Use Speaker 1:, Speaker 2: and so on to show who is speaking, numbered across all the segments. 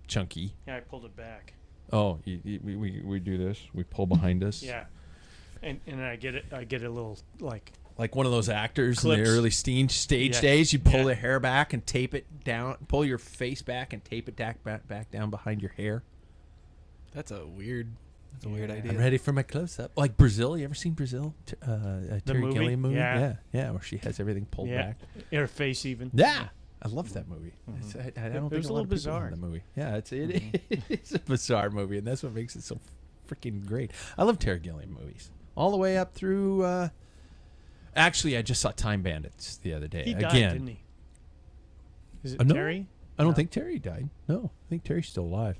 Speaker 1: chunky.
Speaker 2: Yeah, I pulled it back.
Speaker 1: Oh, we do this. We pull behind us.
Speaker 2: Yeah, and I get it. I get a little like
Speaker 1: one of those actors
Speaker 2: clips.
Speaker 1: in the early stage days. You pull the hair back and tape it down. Pull your face back and tape it back down behind your hair.
Speaker 3: That's a weird idea.
Speaker 1: I'm ready for my close-up. Like Brazil. You ever seen Brazil? Terry
Speaker 2: movie?
Speaker 1: Gilliam movie?
Speaker 2: Yeah.
Speaker 1: Yeah, where she has everything pulled back.
Speaker 2: Her face even.
Speaker 1: Yeah. I love that movie. I don't think
Speaker 2: was a little bizarre.
Speaker 1: The movie. Yeah, it's a bizarre movie, and that's what makes it so freaking great. I love Terry Gilliam movies. All the way up through... actually, I just saw Time Bandits the other day.
Speaker 2: He died,
Speaker 1: Again.
Speaker 2: didn't he? Is it
Speaker 1: No,
Speaker 2: Terry?
Speaker 1: I don't think Terry died. No, I think Terry's still alive.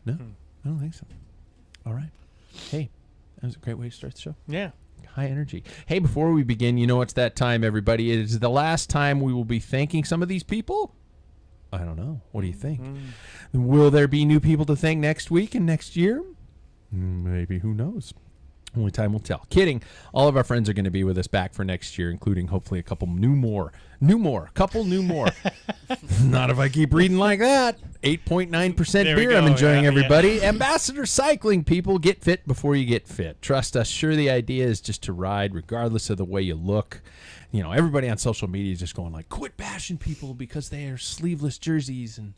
Speaker 1: No, I don't think so. All right. Hey, that was a great way to start the show.
Speaker 2: Yeah.
Speaker 1: High energy. Hey, before we begin, you know it's that time, everybody. It is the last time we will be thanking some of these people. I don't know. What do you think? Will there be new people to thank next week and next year? Maybe. Who knows? Only time will tell. Kidding. All of our friends are going to be with us back for next year, including hopefully a couple new more. Couple new more. Not if I keep reading like that. 8.9% beer I'm enjoying, everybody. Yeah. Ambassador Cycling, people. Get fit before you get fit. Trust us. Sure, the idea is just to ride regardless of the way you look. You know, everybody on social media is just going like, quit bashing people because they are sleeveless jerseys and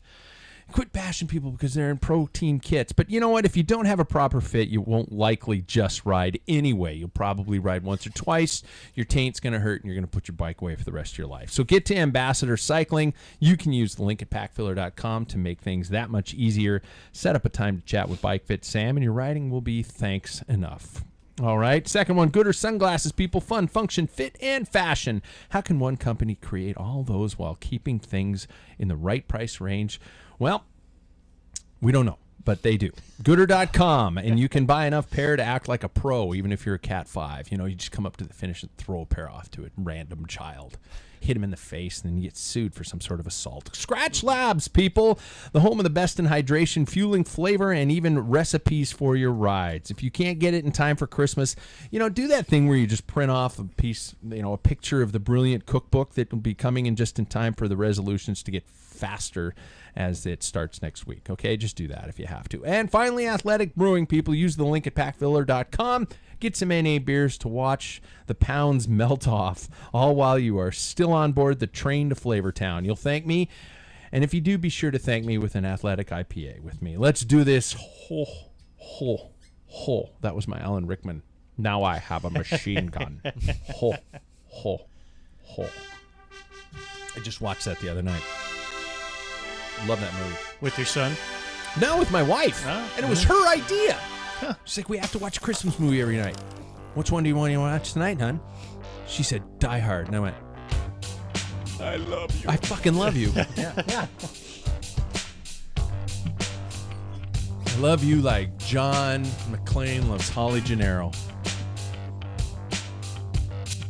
Speaker 1: quit bashing people because they're in pro team kits. But you know what? If you don't have a proper fit, you won't likely just ride anyway. You'll probably ride once or twice. Your taint's going to hurt, and you're going to put your bike away for the rest of your life. So get to Ambassador Cycling. You can use the link at packfiller.com to make things that much easier. Set up a time to chat with Bike Fit Sam, and your riding will be thanks enough. All right. Second one, Gooder Sunglasses, people. Fun, function, fit, and fashion. How can one company create all those while keeping things in the right price range? Well, we don't know, but they do. Gooder.com, and you can buy enough pair to act like a pro, even if you're a Cat 5. You know, you just come up to the finish and throw a pair off to a random child. Hit him in the face, and then you get sued for some sort of assault. Scratch Labs, people. The home of the best in hydration, fueling, flavor, and even recipes for your rides. If you can't get it in time for Christmas, you know, do that thing where you just print off a piece, you know, a picture of the brilliant cookbook that will be coming in just in time for the resolutions to get faster as it starts next week. Okay, just do that if you have to. And finally, Athletic Brewing, people. Use the link at packfiller.com. Get some NA beers to watch the pounds melt off, all while you are still on board the train to Flavortown. You'll thank me, and if you do, be sure to thank me with an Athletic IPA with me. Let's do this. That was my Alan Rickman. Now I have a machine gun. I just watched that the other night. Love that movie.
Speaker 2: With your son?
Speaker 1: No, with my wife. And it was her idea. Huh. She's like, we have to watch a Christmas movie every night. Which one do you want to watch tonight, hon? She said, Die Hard. And I went, I love you. I fucking love you. Yeah. I love you like John McClane loves Holly Gennaro.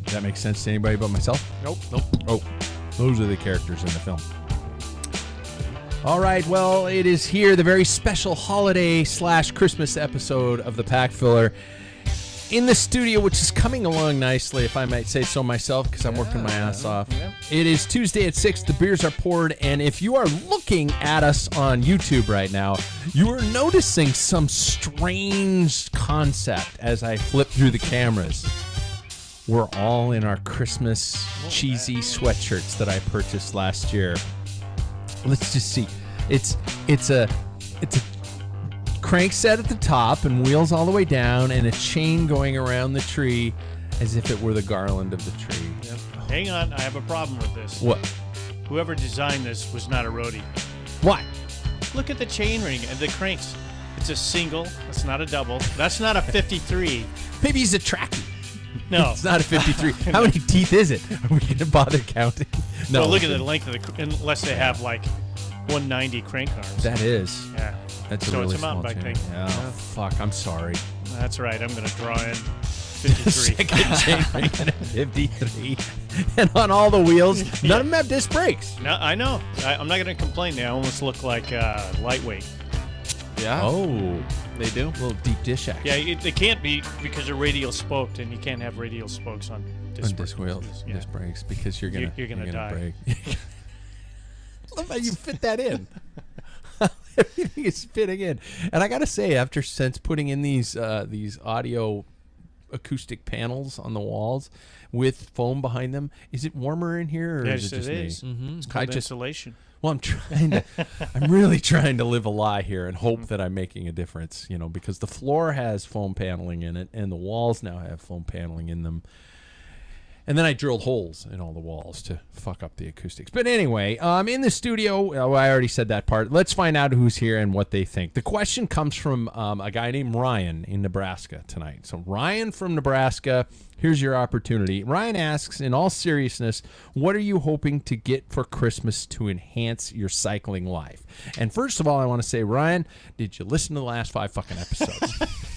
Speaker 1: Does that make sense to anybody but myself?
Speaker 2: Nope.
Speaker 1: Oh, those are the characters in the film. All right, well, it is here, the very special holiday/Christmas episode of the Packfiller in the studio, which is coming along nicely, if I might say so myself, because I'm working my ass off. Yeah. It is Tuesday at 6. The beers are poured, and if you are looking at us on YouTube right now, you are noticing some strange concept as I flip through the cameras. We're all in our Christmas cheesy sweatshirts that I purchased last year. Let's just see. It's a crank set at the top and wheels all the way down and a chain going around the tree as if it were the garland of the tree.
Speaker 2: Yep. Hang on, I have a problem with this.
Speaker 1: What?
Speaker 2: Whoever designed this was not a roadie.
Speaker 1: Why?
Speaker 2: Look at the chain ring and the cranks. It's a single. It's not a double. That's not a 53.
Speaker 1: Maybe he's a trackie.
Speaker 2: No.
Speaker 1: It's not a 53. How many teeth is it? Are we going to bother counting? No.
Speaker 2: Well, look at the length of the, unless they have like 190 crank arms.
Speaker 1: That is.
Speaker 2: Yeah.
Speaker 1: That's
Speaker 2: so
Speaker 1: a really
Speaker 2: it's a mountain bike
Speaker 1: chain.
Speaker 2: thing.
Speaker 1: Oh, yeah. Fuck. I'm sorry.
Speaker 2: That's right. I'm going to draw in 53.
Speaker 1: Second chain ring at 53. And on all the wheels, none of them have disc brakes.
Speaker 2: No, I know. I'm not going to complain. They almost look like lightweight.
Speaker 3: Yeah.
Speaker 1: Oh.
Speaker 3: They do?
Speaker 1: A little deep dish action.
Speaker 2: Yeah, they can't be because they're radial spoked, and you can't have radial spokes on disc
Speaker 1: wheels,
Speaker 2: yeah.
Speaker 1: disc brakes, because you're gonna
Speaker 2: die.
Speaker 1: break. love how you fit that in. Everything is fitting in. And I got to say, since putting in these audio acoustic panels on the walls with foam behind them, is it warmer in here or is it just me?
Speaker 2: Mm-hmm. It's called insulation.
Speaker 1: Well, I'm really trying to live a lie here and hope that I'm making a difference, because the floor has foam paneling in it and the walls now have foam paneling in them. And then I drilled holes in all the walls to fuck up the acoustics. But anyway, in the studio, I already said that part. Let's find out who's here and what they think. The question comes from a guy named Ryan in Nebraska tonight. So Ryan from Nebraska, here's your opportunity. Ryan asks, in all seriousness, what are you hoping to get for Christmas to enhance your cycling life? And first of all, I want to say, Ryan, did you listen to the last 5 fucking episodes?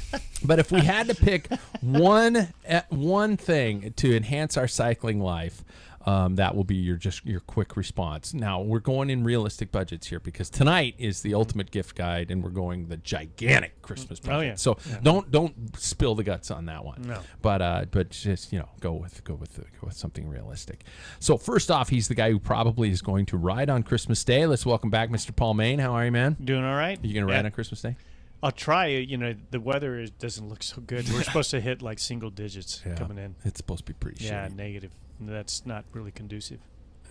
Speaker 1: But if we had to pick one thing to enhance our cycling life, that will be your quick response. Now, we're going in realistic budgets here because tonight is the ultimate gift guide, and we're going the gigantic Christmas budget.
Speaker 2: Oh, yeah.
Speaker 1: So don't spill the guts on that one.
Speaker 2: No.
Speaker 1: But just go with something realistic. So first off, he's the guy who probably is going to ride on Christmas Day. Let's welcome back Mr. Paul Main. How are you, man?
Speaker 2: Doing all right.
Speaker 1: Are you going to ride on Christmas Day?
Speaker 2: I'll try. The weather doesn't look so good. We're supposed to hit like single digits coming in.
Speaker 1: It's supposed to be pretty shitty.
Speaker 2: Negative. That's not really conducive.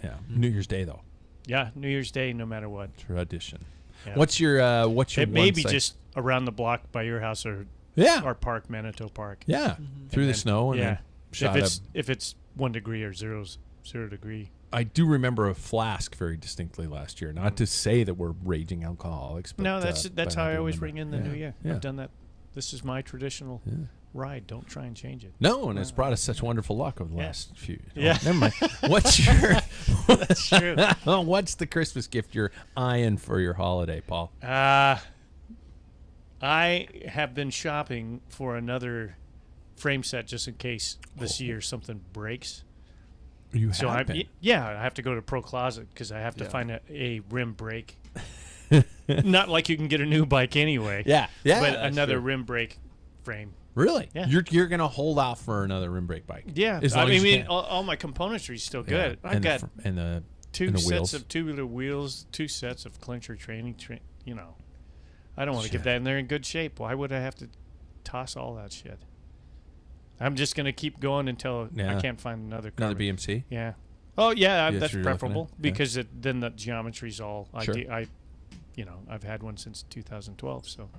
Speaker 1: Yeah. New Year's Day, though.
Speaker 2: Yeah, New Year's Day, no matter what.
Speaker 1: Tradition.
Speaker 2: Yeah.
Speaker 1: What's your
Speaker 2: It may be just around the block by your house or park, Manitou Park.
Speaker 1: Yeah. Through the snow and
Speaker 2: if it's 1 degree or 0 degree.
Speaker 1: I do remember a flask very distinctly last year. Not to say that we're raging alcoholics, but
Speaker 2: no, that's how I always ring in the new year.
Speaker 1: Yeah.
Speaker 2: I've done that. This is my traditional ride. Don't try and change it.
Speaker 1: No, and it's brought us such wonderful luck over the last few.
Speaker 2: Yeah,
Speaker 1: never mind. What's your?
Speaker 2: That's true.
Speaker 1: What's the Christmas gift you're eyeing for your holiday, Paul?
Speaker 2: I have been shopping for another frame set just in case this year something breaks.
Speaker 1: I
Speaker 2: have to go to Pro Closet because I have to find a rim brake. Not like you can get a new bike anyway.
Speaker 1: Yeah,
Speaker 2: but another rim brake frame.
Speaker 1: Really?
Speaker 2: Yeah.
Speaker 1: You're gonna hold out for another rim brake bike.
Speaker 2: Yeah. All my componentry is still good.
Speaker 1: Yeah.
Speaker 2: I've got
Speaker 1: the
Speaker 2: two sets
Speaker 1: wheels.
Speaker 2: of tubular wheels, 2 sets of clincher training. I don't want to get that in there in good shape. Why would I have to toss all that shit? I'm just going to keep going until I can't find another
Speaker 1: BMC?
Speaker 2: Yeah. Oh, yeah,
Speaker 1: Yes,
Speaker 2: that's
Speaker 1: you're
Speaker 2: preferable
Speaker 1: looking at?
Speaker 2: because then the geometry's all...
Speaker 1: Sure.
Speaker 2: I've had one since 2012, so...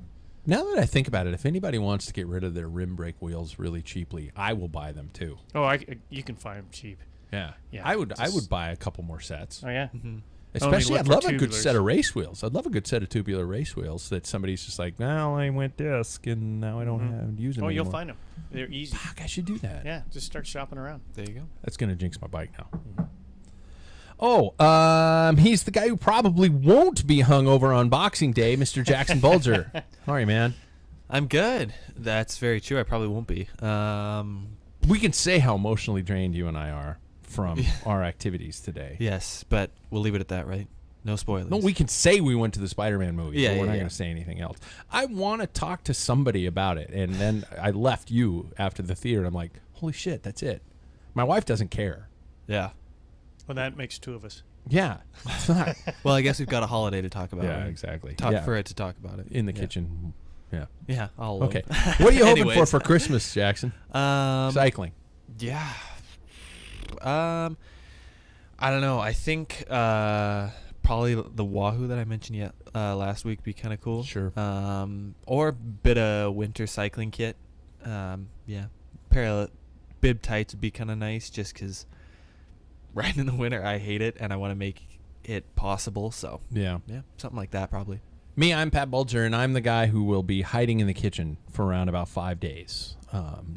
Speaker 1: Now that I think about it, if anybody wants to get rid of their rim brake wheels really cheaply, I will buy them too.
Speaker 2: Oh, you can find them cheap.
Speaker 1: Yeah.
Speaker 2: Yeah,
Speaker 1: I would buy a couple more sets.
Speaker 2: Oh, yeah?
Speaker 3: Mm-hmm.
Speaker 1: Especially, I'd
Speaker 2: look
Speaker 1: love
Speaker 2: for
Speaker 1: a good
Speaker 2: tubulars.
Speaker 1: set of race wheels. I'd love a good set of tubular race wheels that somebody's just like, well, I went disc and now I don't use them
Speaker 2: Oh,
Speaker 1: anymore.
Speaker 2: you'll find them. They're easy.
Speaker 1: Fuck, I should do that.
Speaker 2: Yeah, just start shopping around.
Speaker 3: There you go.
Speaker 1: That's going to jinx my bike now. He's the guy who probably won't be hung over on Boxing Day, Mr. Jackson Bulger. How are you, man?
Speaker 3: I'm good. That's very true. I probably won't be.
Speaker 1: We can say how emotionally drained you and I are from our activities today.
Speaker 3: Yes, but we'll leave it at that, right? No spoilers.
Speaker 1: No, we can say we went to the Spider-Man movie,
Speaker 3: Yeah,
Speaker 1: but we're
Speaker 3: yeah,
Speaker 1: not
Speaker 3: yeah.
Speaker 1: going to say anything else. I want to talk to somebody about it, and then I left you after the theater, and I'm like, holy shit, that's it. My wife doesn't care.
Speaker 3: Yeah.
Speaker 2: Well, that makes 2 of us.
Speaker 1: Yeah. Fuck.
Speaker 3: Well, I guess we've got a holiday to talk about.
Speaker 1: Yeah,
Speaker 3: right?
Speaker 1: exactly.
Speaker 3: For it to talk about it.
Speaker 1: In the kitchen. Yeah.
Speaker 3: Yeah. All
Speaker 1: Okay. What are you hoping
Speaker 3: Anyways.
Speaker 1: for Christmas, Jackson? Cycling.
Speaker 3: Yeah. I don't know. I think probably the Wahoo that I mentioned last week be kind of cool.
Speaker 1: Sure.
Speaker 3: Or a bit of winter cycling kit. Yeah. Pair of bib tights would be kind of nice just because riding in the winter, I hate it, and I want to make it possible. So,
Speaker 1: Yeah.
Speaker 3: something like that probably.
Speaker 1: Me, I'm Pat Bulger, and I'm the guy who will be hiding in the kitchen for around about 5 days.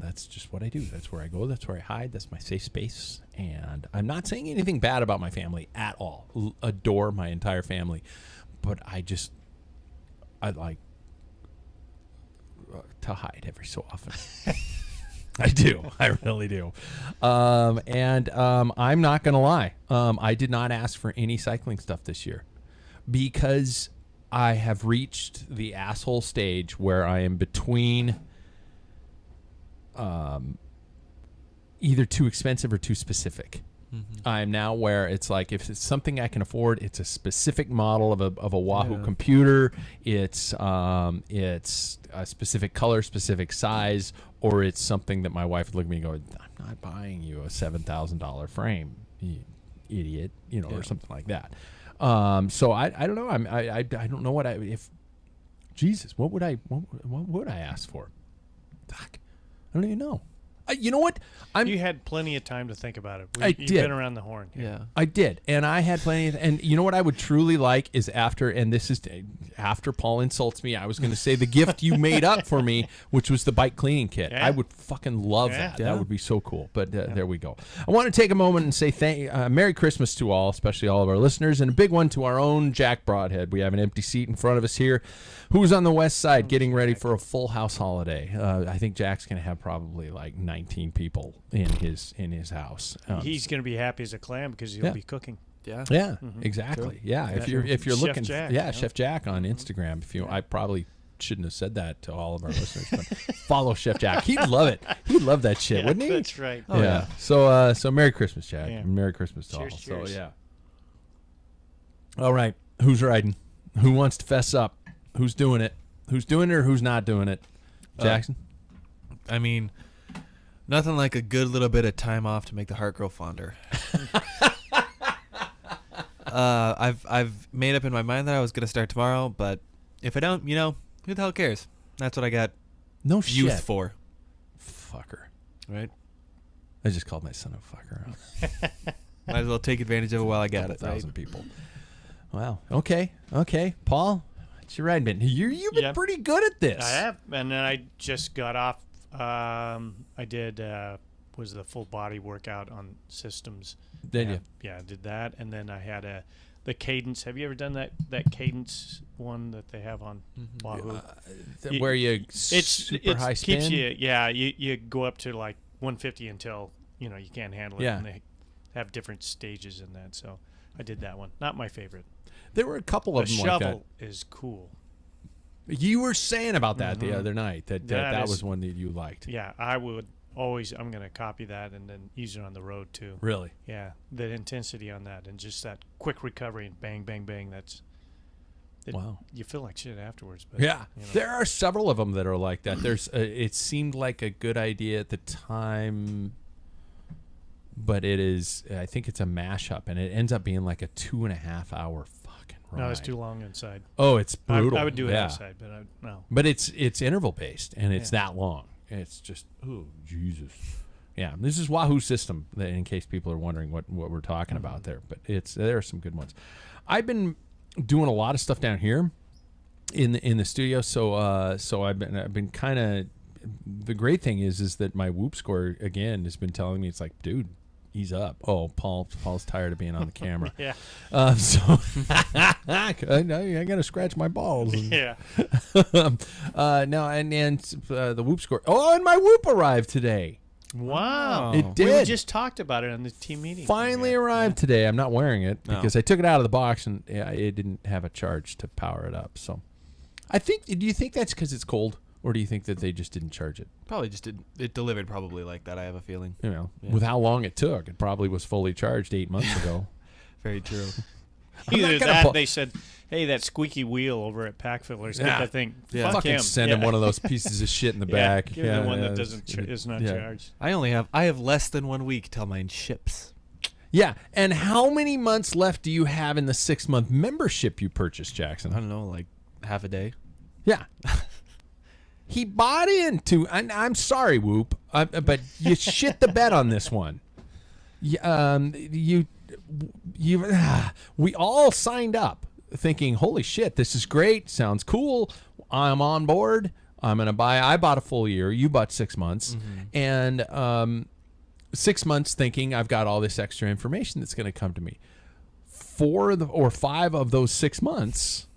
Speaker 1: That's just what I do. That's where I go. That's where I hide. That's my safe space. And I'm not saying anything bad about my family at all. Adore my entire family. But I like to hide every so often. I do. I really do. I'm not going to lie. I did not ask for any cycling stuff this year because I have reached the asshole stage where I am between either too expensive or too specific. I'm now where it's like if it's something I can afford, it's a specific model of a Wahoo computer. It's a specific color, specific size, or it's something that my wife would look at me and go, "I'm not buying you a $7,000 frame, you idiot," or something like that. So I don't know. I don't know what what would I ask for? Fuck, I don't even know. You know what?
Speaker 2: You had plenty of time to think about it. You've
Speaker 1: did.
Speaker 2: been around the horn.
Speaker 3: Yeah.
Speaker 1: I did, and I had plenty of. And you know what I would truly like is after Paul insults me, I was going to say the gift you made up for me, which was the bike cleaning kit.
Speaker 2: Yeah.
Speaker 1: I would fucking love that.
Speaker 3: Yeah.
Speaker 1: That would be so cool. But there we go. I want to take a moment and say Merry Christmas to all, especially all of our listeners, and a big one to our own Jack Broadhead. We have an empty seat in front of us here. Who's on the west side getting ready for a full house holiday? I think Jack's going to have probably like 19 people in his house.
Speaker 2: He's going to be happy as a clam because he'll be cooking.
Speaker 3: Yeah.
Speaker 1: Yeah, exactly.
Speaker 3: True.
Speaker 1: Yeah, if you're
Speaker 2: Chef
Speaker 1: looking,
Speaker 2: Jack,
Speaker 1: Chef Jack on Instagram. I probably shouldn't have said that to all of our listeners, but follow Chef Jack. He'd love it. He'd love that shit, wouldn't he?
Speaker 2: That's right.
Speaker 1: Oh, yeah. So Merry Christmas, Jack.
Speaker 2: Yeah.
Speaker 1: Merry Christmas to
Speaker 2: Cheers,
Speaker 1: all.
Speaker 2: cheers.
Speaker 1: So yeah. All right, who's riding? Who wants to fess up? Who's doing it? Who's doing it or who's not doing it? Jackson?
Speaker 3: I mean, nothing like a good little bit of time off to make the heart grow fonder. I've made up in my mind that I was going to start tomorrow, but if I don't, who the hell cares? That's what I got
Speaker 1: No
Speaker 3: youth
Speaker 1: shit.
Speaker 3: for.
Speaker 1: Fucker.
Speaker 3: Right?
Speaker 1: I just called my son a fucker.
Speaker 3: Might as well take advantage of it while I got it.
Speaker 1: 1,000 people. Wow. Okay. Paul, what's your riding been? You've been pretty good at this.
Speaker 2: I have, and then I just got off. I did was the full body workout on systems.
Speaker 1: Did you?
Speaker 2: Yeah, I did that, and then I had the cadence. Have you ever done that cadence one that they have on Wahoo?
Speaker 1: Where you super high spin?
Speaker 2: Keeps you go up to like 150 until you can't handle it.
Speaker 1: Yeah.
Speaker 2: And they have different stages in that. So I did that one. Not my favorite.
Speaker 1: There were a couple of them like that.
Speaker 2: Shovel is cool.
Speaker 1: You were saying about that the other night, that was one that you liked.
Speaker 2: Yeah, I would always. I'm going to copy that and then use it on the road too.
Speaker 1: Really?
Speaker 2: Yeah, the intensity on that and just that quick recovery and bang, bang, bang. Wow. You feel like shit afterwards. But,
Speaker 1: yeah, there are several of them that are like that. There's. It seemed like a good idea at the time, but it is. I think it's a mashup, and it ends up being like a 2.5 hour fucking ride.
Speaker 2: No, it's too long inside.
Speaker 1: Oh, it's brutal.
Speaker 2: I would do it outside, but no.
Speaker 1: But it's interval based, and it's that long. It's just, oh, Jesus. Yeah, this is Wahoo system, in case people are wondering what we're talking about there. But there are some good ones. I've been doing a lot of stuff down here in the studio, so I've been kind of. The great thing is that my Whoop score again has been telling me, it's like, dude, ease up. Oh, Paul's tired of being on the camera.
Speaker 2: Yeah.
Speaker 1: So I gotta scratch my balls.
Speaker 2: Yeah.
Speaker 1: No, and the Whoop score. Oh, and my Whoop arrived today.
Speaker 2: Wow.
Speaker 1: It did.
Speaker 2: We just talked about it on the team meeting.
Speaker 1: Finally arrived today. I'm not wearing it because I took it out of the box and it didn't have a charge to power it up. So I think. Do you think that's because it's cold, or do you think that they just didn't charge it?
Speaker 3: Probably just did. It delivered probably like that, I have a feeling.
Speaker 1: With how long it took, it probably was fully charged 8 months ago.
Speaker 3: Very true.
Speaker 2: Either that, they said, "Hey, that squeaky wheel over at Packfiller, get that thing."
Speaker 3: Yeah.
Speaker 1: Fucking
Speaker 2: him.
Speaker 1: send him one of those pieces of shit in the back.
Speaker 2: Give him the one that is not charged.
Speaker 3: I have less than 1 week till mine ships.
Speaker 1: Yeah, and how many months left do you have in the 6-month membership you purchased, Jackson?
Speaker 3: I don't know, like half a day.
Speaker 1: Yeah. He bought into. I'm sorry, Whoop, but you shit the bed on this one. We all signed up thinking, holy shit, this is great, sounds cool, I'm on board, I'm gonna buy. I bought a full year, you bought 6 months, and 6 months thinking I've got all this extra information that's gonna come to me. 4 or 5 of those 6 months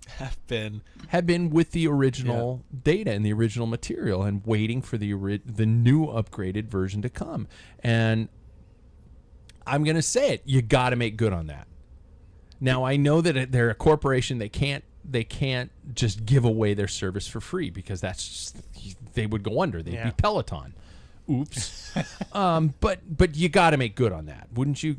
Speaker 3: Have been
Speaker 1: with the original data and the original material, and waiting for the new upgraded version to come. And I'm going to say it, you got to make good on that. Now, I know that they're a corporation. They can't just give away their service for free, because that's just, they would go under. They'd be Peloton. Oops. But you got to make good on that, wouldn't you?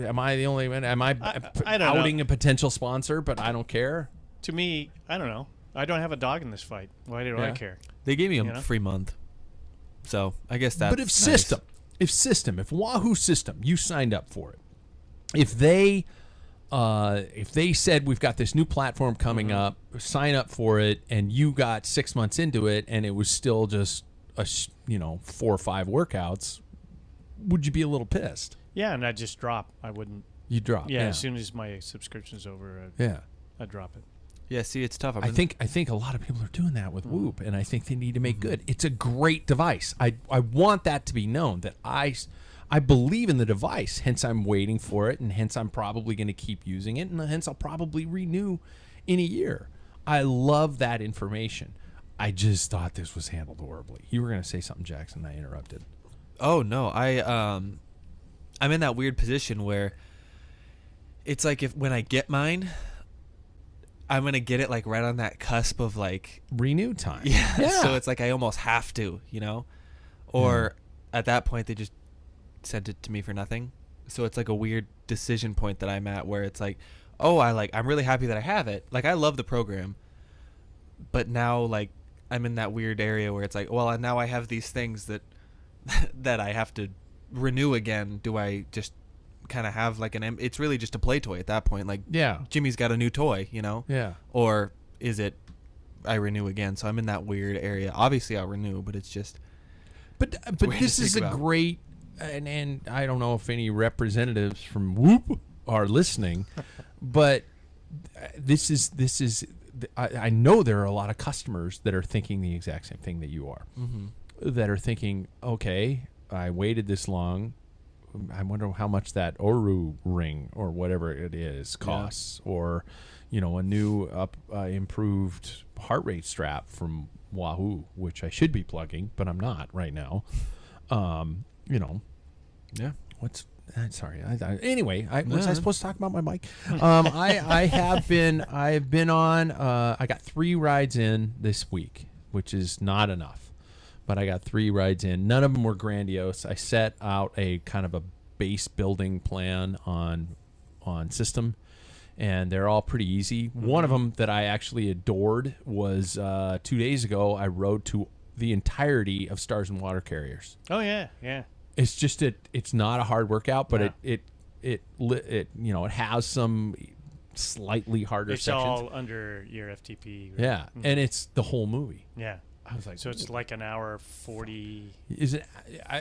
Speaker 1: Am I the only one? Am I outing a potential sponsor? But I don't care.
Speaker 2: To me, I don't know. I don't have a dog in this fight. Why do I care?
Speaker 3: They gave me a free month, so I guess that.
Speaker 1: But if Wahoo System, you signed up for it. If they said we've got this new platform coming up, sign up for it, and you got 6 months into it, and it was still just 4 or 5 workouts, would you be a little pissed?
Speaker 2: Yeah, and I'd just drop. I wouldn't.
Speaker 1: You drop.
Speaker 2: Yeah, as soon as my subscription's over, I'd drop it.
Speaker 3: Yeah, see, it's tough.
Speaker 1: I think a lot of people are doing that with Whoop, and I think they need to make good. It's a great device. I want that to be known that I believe in the device. Hence, I'm waiting for it, and hence I'm probably going to keep using it, and hence I'll probably renew in a year. I love that information. I just thought this was handled horribly. You were going to say something, Jackson. I interrupted.
Speaker 3: Oh no, I'm in that weird position where it's like when I get mine, I'm gonna get it like right on that cusp of like
Speaker 1: renew time.
Speaker 3: Yeah. So it's like I almost have to, or at that point they just sent it to me for nothing. So it's like a weird decision point that I'm at where it's like, I'm really happy that I have it. Like I love the program, but now like I'm in that weird area where it's like, well, now I have these things that that I have to renew again. Do I just kind of have like it's really just a play toy at that point, like Jimmy's got a new toy, or is it I renew again? So I'm in that weird area. Obviously I'll renew, but it's just
Speaker 1: but this is a great and I don't know if any representatives from Whoop are listening, but this is I know there are a lot of customers that are thinking the exact same thing that you are, that are thinking, okay, I waited this long, I wonder how much that Oru ring or whatever it is costs, or a new improved heart rate strap from Wahoo, which I should be plugging, but I'm not right now. What's sorry. Anyway, was I supposed to talk about my mic? I've been on. I got 3 rides in this week, which is not enough. But I got 3 rides in. None of them were grandiose. I set out a kind of a base building plan on system, and they're all pretty easy. One of them that I actually adored was 2 days ago. I rode to the entirety of Stars and Water Carriers.
Speaker 2: Oh yeah.
Speaker 1: It's just it's not a hard workout, but it has some slightly harder sections. It's
Speaker 2: all under your FTP.
Speaker 1: Right? Yeah, and it's the whole movie.
Speaker 2: Yeah.
Speaker 1: I was like,
Speaker 2: so it's like an hour 40.
Speaker 1: Is it?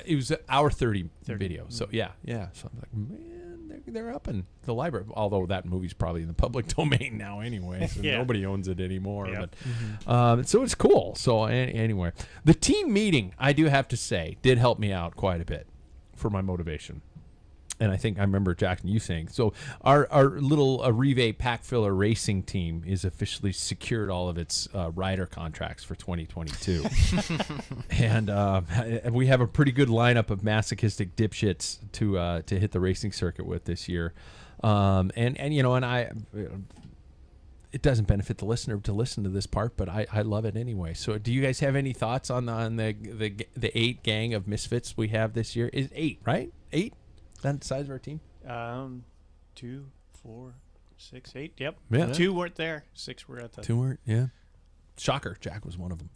Speaker 1: It was an hour 30 video. So yeah. So I'm like, man, they're up in the library. Although that movie's probably in the public domain now anyway, so nobody owns it anymore. Yep. But so it's cool. So anyway, the team meeting, I do have to say, did help me out quite a bit for my motivation. And I think I remember, Jackson, you saying, so our little Arrive Packfiller racing team is officially secured all of its rider contracts for 2022. And we have a pretty good lineup of masochistic dipshits to hit the racing circuit with this year. It doesn't benefit the listener to listen to this part, but I love it anyway. So do you guys have any thoughts on the 8 gang of misfits we have this year? Is 8, right? 8? That size of our team?
Speaker 2: 2, 4, 6, 8. Yep.
Speaker 1: Yeah.
Speaker 2: 2 weren't there. 6 were at the.
Speaker 1: 2 weren't. Yeah. Shocker. Jack was one of them.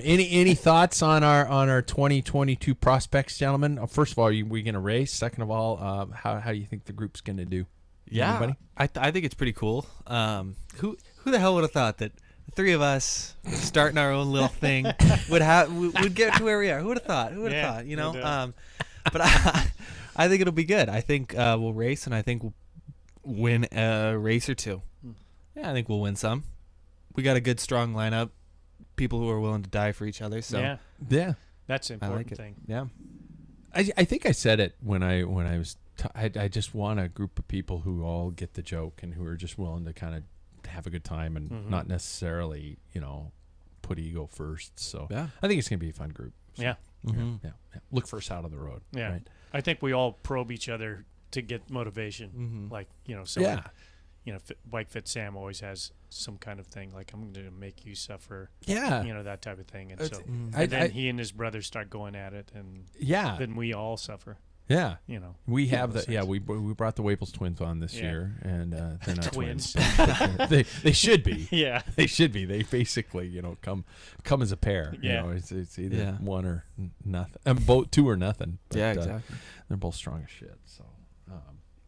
Speaker 1: Any thoughts on our 2022 prospects, gentlemen? First of all, are we going to race? Second of all, how do you think the group's going to do?
Speaker 3: Yeah. Anybody? I think it's pretty cool. Who the hell would have thought that the 3 of us starting our own little thing would get to where we are? Who would have thought? Who would have thought? But I think it'll be good. I think we'll race, and I think we'll win a race or 2. Yeah, I think we'll win some. We got a good, strong lineup. People who are willing to die for each other. So
Speaker 1: yeah,
Speaker 2: that's an important thing.
Speaker 1: Yeah, I think I said it when I was. I just want a group of people who all get the joke and who are just willing to kind of have a good time and not necessarily put ego first. So I think it's gonna be a fun group. So.
Speaker 2: Yeah.
Speaker 1: Yeah. Look first out of the road.
Speaker 2: Yeah. Right? I think we all probe each other to get motivation. Like, Bike Fit Sam always has some kind of thing like, I'm going to make you suffer.
Speaker 1: Yeah.
Speaker 2: That type of thing. And so,
Speaker 1: and
Speaker 2: then he and his brother start going at it, and then we all suffer.
Speaker 1: Yeah, we have we brought the Waples twins on this year, and they're not twins. they should be.
Speaker 2: Yeah,
Speaker 1: they should be. They basically come as a pair.
Speaker 2: Yeah,
Speaker 1: it's either one or nothing. Both two or nothing. But,
Speaker 3: exactly.
Speaker 1: They're both strong as shit. So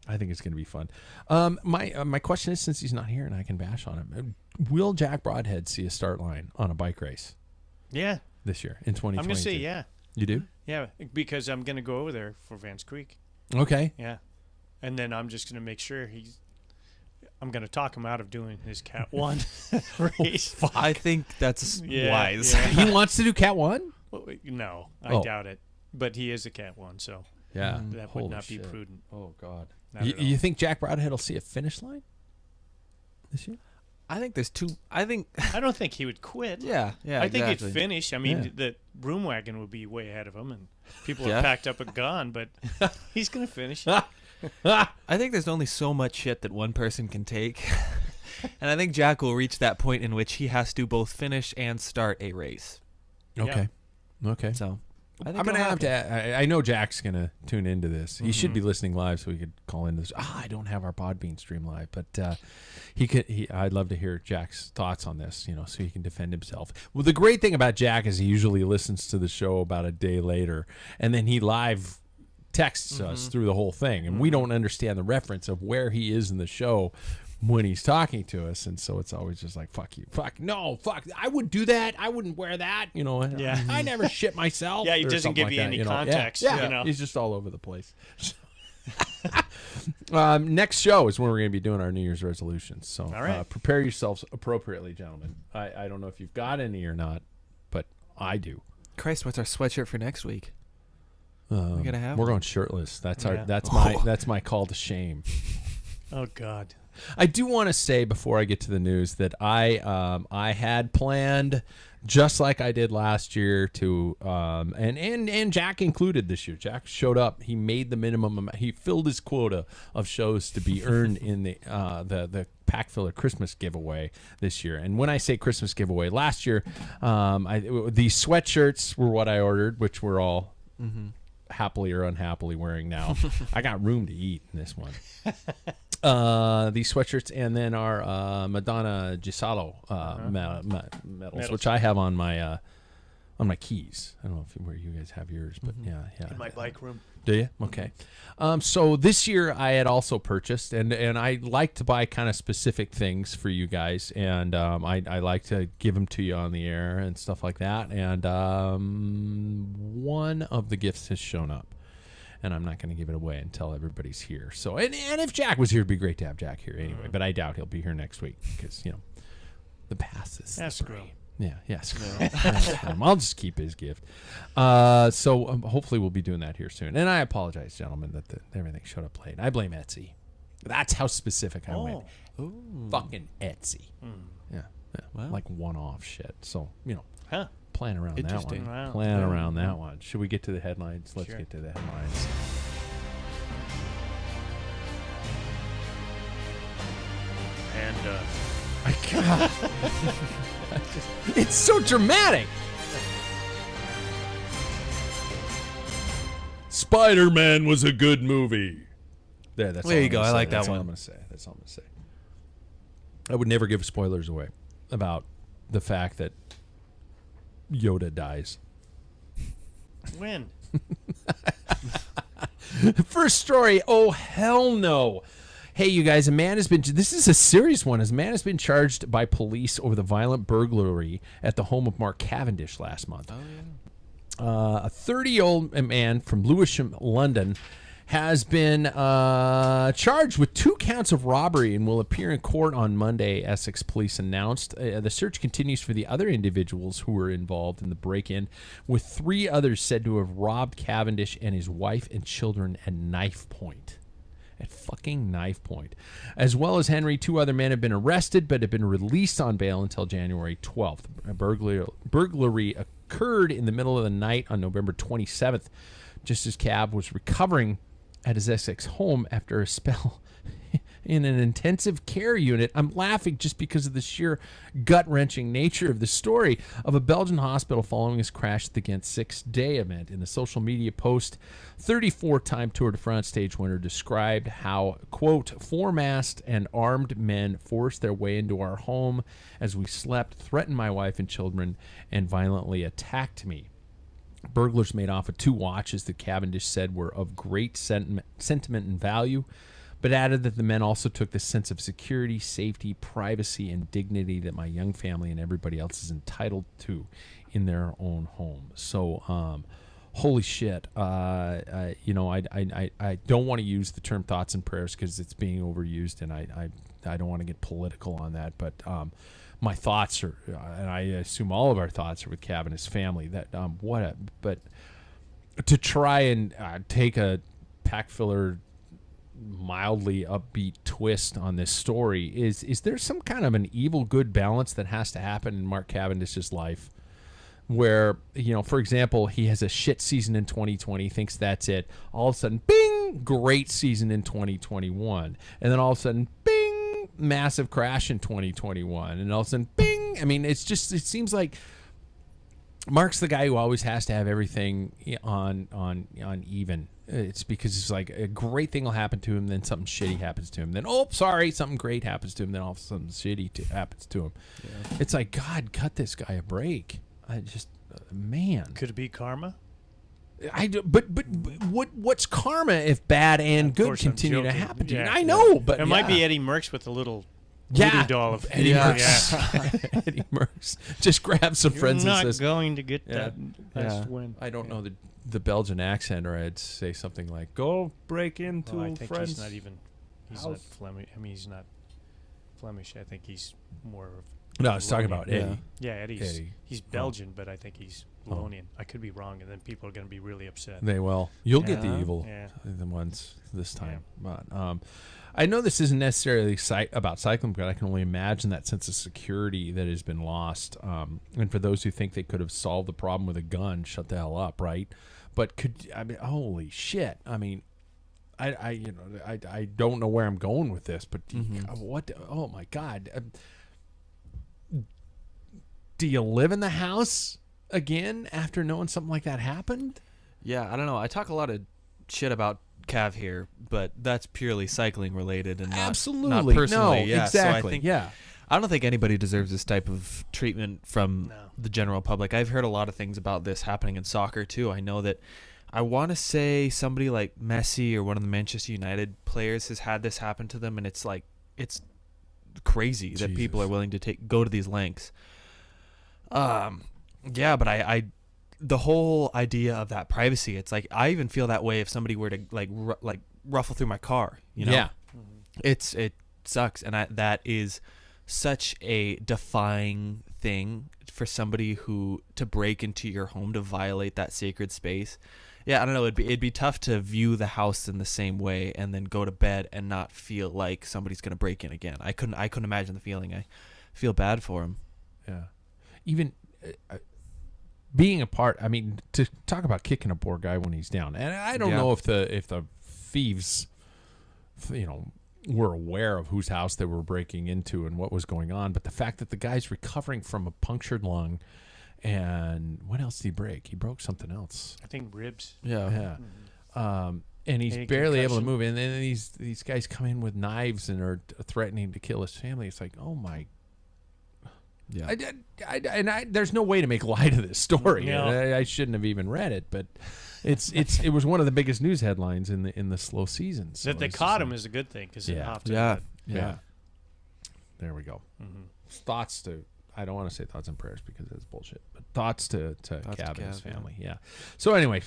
Speaker 1: I think it's going to be fun. My question is, since he's not here and I can bash on him, will Jack Broadhead see a start line on a bike race?
Speaker 2: Yeah,
Speaker 1: this year in 2022.
Speaker 2: I'm going to say yeah.
Speaker 1: You do?
Speaker 2: Yeah, because I'm going to go over there for Vance Creek.
Speaker 1: Okay.
Speaker 2: Yeah. And then I'm just going to make sure I'm going to talk him out of doing his Cat 1 race.
Speaker 3: I think that's wise.
Speaker 2: Yeah.
Speaker 1: He wants to do Cat 1?
Speaker 2: Well, no, I doubt it. But he is a Cat 1, so that would not be prudent.
Speaker 1: Oh, God.
Speaker 2: You
Speaker 1: think Jack Broadhead will see a finish line this year?
Speaker 3: I think there's two.
Speaker 2: I don't think he would quit.
Speaker 3: Yeah.
Speaker 2: I think he'd finish. I mean, the broom wagon would be way ahead of him, and people are packed up and gone. But he's gonna finish.
Speaker 3: I think there's only so much shit that one person can take, and I think Jack will reach that point in which he has to both finish and start a race.
Speaker 1: Okay.
Speaker 3: So
Speaker 1: I'm going to have to. I know Jack's going to tune into this. He should be listening live, so we could call into this. I don't have our Podbean stream live, but he could. I'd love to hear Jack's thoughts on this, so he can defend himself. Well, the great thing about Jack is he usually listens to the show about a day later, and then he live texts us through the whole thing, and we don't understand the reference of where he is in the show when he's talking to us, and so it's always just like, fuck you, fuck no, fuck, I wouldn't do that, I wouldn't wear that, I never shit myself.
Speaker 2: Yeah, he doesn't give
Speaker 1: like
Speaker 2: you
Speaker 1: that,
Speaker 2: any context.
Speaker 1: Yeah. He's just all over the place. Next show is when we're going to be doing our New Year's resolutions, so
Speaker 2: all right.
Speaker 1: Prepare yourselves appropriately, gentlemen. I don't know if you've got any or not, but I do.
Speaker 3: Christ, what's our sweatshirt for next week? We're gonna have.
Speaker 1: We're going shirtless. That's my call to shame.
Speaker 2: Oh God.
Speaker 1: I do want to say before I get to the news that I had planned, just like I did last year, to and Jack included this year. Jack showed up. He made the minimum amount. He filled his quota of shows to be earned in the Packfiller Christmas giveaway this year. And when I say Christmas giveaway, last year, the sweatshirts were what I ordered, which we're all happily or unhappily wearing now. I got room to eat in this one. These sweatshirts, and then our Madonna Gisalo medals, which I have on my keys. I don't know where you guys have yours, but yeah.
Speaker 2: In my bike room.
Speaker 1: Do you? Okay. So this year I had also purchased, and I like to buy kind of specific things for you guys, and I like to give them to you on the air and stuff like that. And one of the gifts has shown up. And I'm not going to give it away until everybody's here. So, and if Jack was here, it'd be great to have Jack here anyway. But I doubt he'll be here next week because the past is
Speaker 2: screw him.
Speaker 1: Yeah, screw him. I'll just keep his gift. So hopefully we'll be doing that here soon. And I apologize, gentlemen, that everything showed up late. I blame Etsy. That's how specific I went.
Speaker 3: Ooh.
Speaker 1: Fucking Etsy. Yeah.
Speaker 3: Wow.
Speaker 1: Like one-off shit. So
Speaker 2: Huh.
Speaker 1: Plan around that
Speaker 3: Interesting.
Speaker 1: one.
Speaker 2: Wow.
Speaker 1: Plan around that one. Should we get to the headlines? Let's
Speaker 2: Sure.
Speaker 1: get to the headlines.
Speaker 2: And
Speaker 1: My God. It's so dramatic. Spider-Man was a good movie. That's
Speaker 3: There
Speaker 1: all
Speaker 3: you
Speaker 1: I'm
Speaker 3: go.
Speaker 1: gonna
Speaker 3: I
Speaker 1: say.
Speaker 3: like that
Speaker 1: That's all
Speaker 3: one.
Speaker 1: I'm going to say. That's all I'm going to say. I would never give spoilers away about the fact that Yoda dies.
Speaker 2: when?
Speaker 1: First story. Oh, hell no. Hey, you guys, this is a serious one. A man has been charged by police over the violent burglary at the home of Mark Cavendish last month.
Speaker 3: Oh, yeah.
Speaker 1: A 30-year-old man from Lewisham, London, has been charged with 2 counts of robbery and will appear in court on Monday, Essex police announced. The search continues for the other individuals who were involved in the break-in, with 3 others said to have robbed Cavendish and his wife and children at knife point. At fucking knife point. As well as Henry, 2 other men have been arrested but have been released on bail until January 12th. A burglary occurred in the middle of the night on November 27th, just as Cav was recovering at his Essex home after a spell in an intensive care unit. I'm laughing just because of the sheer gut-wrenching nature of the story of a Belgian hospital following his crash at the Ghent 6-day event. In a social media post, 34-time Tour de France stage winner described how, quote, 4 masked and armed men forced their way into our home as we slept, threatened my wife and children, and violently attacked me. Burglars made off with 2 watches that Cavendish said were of great sentiment and value, but added that the men also took the sense of security, safety, privacy, and dignity that my young family and everybody else is entitled to in their own home. So, holy shit. I don't want to use the term thoughts and prayers because it's being overused, and I don't want to get political on that, but my thoughts are, and I assume all of our thoughts are with Cav and his family. But to try and take a Packfiller mildly upbeat twist on this story, is there some kind of an evil good balance that has to happen in Mark Cavendish's life? Where, for example, he has a shit season in 2020, thinks that's it. All of a sudden, bing, great season in 2021. And then all of a sudden, bing, massive crash in 2021. And all of a sudden, bing. I mean, it seems like Mark's the guy who always has to have everything on even. It's because it's like a great thing will happen to him, then something shitty happens to him. Then, something great happens to him, then all of a sudden shitty happens to him. Yeah. It's like, God, cut this guy a break. Man.
Speaker 2: Could it be karma?
Speaker 1: But what's karma if bad and good continue to happen to you? I know, but
Speaker 2: it might be Eddie Merckx with the little voodoo doll of
Speaker 1: Eddie Merckx. Eddie Merckx just grabs some friends and says,
Speaker 2: "Not going to get that best win."
Speaker 1: I don't know the Belgian accent, or I'd say something like, "Go break into
Speaker 2: I think
Speaker 1: friends."
Speaker 2: he's not even. He's not Flemish. I mean, he's not Flemish. I think he's more of.
Speaker 1: No, I was talking about Eddie.
Speaker 2: Yeah, Eddie's. He's Belgian, but I think he's Wallonian. I could be wrong, and then people are going to be really upset.
Speaker 1: They will. You'll get the evil the ones this time. Yeah. But I know this isn't necessarily about cycling, but I can only imagine that sense of security that has been lost. And for those who think they could have solved the problem with a gun, shut the hell up, right? But holy shit! I mean, I don't know where I'm going with this, but what? Oh my God! Do you live in the house again after knowing something like that happened?
Speaker 3: Yeah, I don't know. I talk a lot of shit about Cav here, but that's purely cycling related and not personally.
Speaker 1: No,
Speaker 3: yeah,
Speaker 1: exactly.
Speaker 3: So I don't think anybody deserves this type of treatment from the general public. I've heard a lot of things about this happening in soccer too. I know that I want to say somebody like Messi or one of the Manchester United players has had this happen to them, and it's like it's crazy that people are willing to go to these lengths. Yeah, but I the whole idea of that privacy, it's like I even feel that way if somebody were to like ruffle through my car,
Speaker 1: Yeah.
Speaker 3: It sucks, and that is such a defying thing for somebody to break into your home, to violate that sacred space. Yeah, I don't know, it'd be tough to view the house in the same way and then go to bed and not feel like somebody's going to break in again. I couldn't imagine the feeling. I feel bad for him.
Speaker 1: Yeah. Even being a part, I mean, to talk about kicking a poor guy when he's down, and I don't know if the thieves, were aware of whose house they were breaking into and what was going on, but the fact that the guy's recovering from a punctured lung, and what else did he break? He broke something else.
Speaker 2: I think ribs.
Speaker 1: Yeah. And he's barely able to move, and then these guys come in with knives and are threatening to kill his family. It's like, oh my. Yeah, there's no way to make light of this story.
Speaker 2: No.
Speaker 1: I shouldn't have even read it, but it was one of the biggest news headlines in the slow season. So
Speaker 2: that they caught him is a good thing because
Speaker 1: yeah. There we go. Mm-hmm. Thoughts to, I don't want to say thoughts and prayers because it's bullshit, but thoughts to Cav and his family. Yeah. So anyway,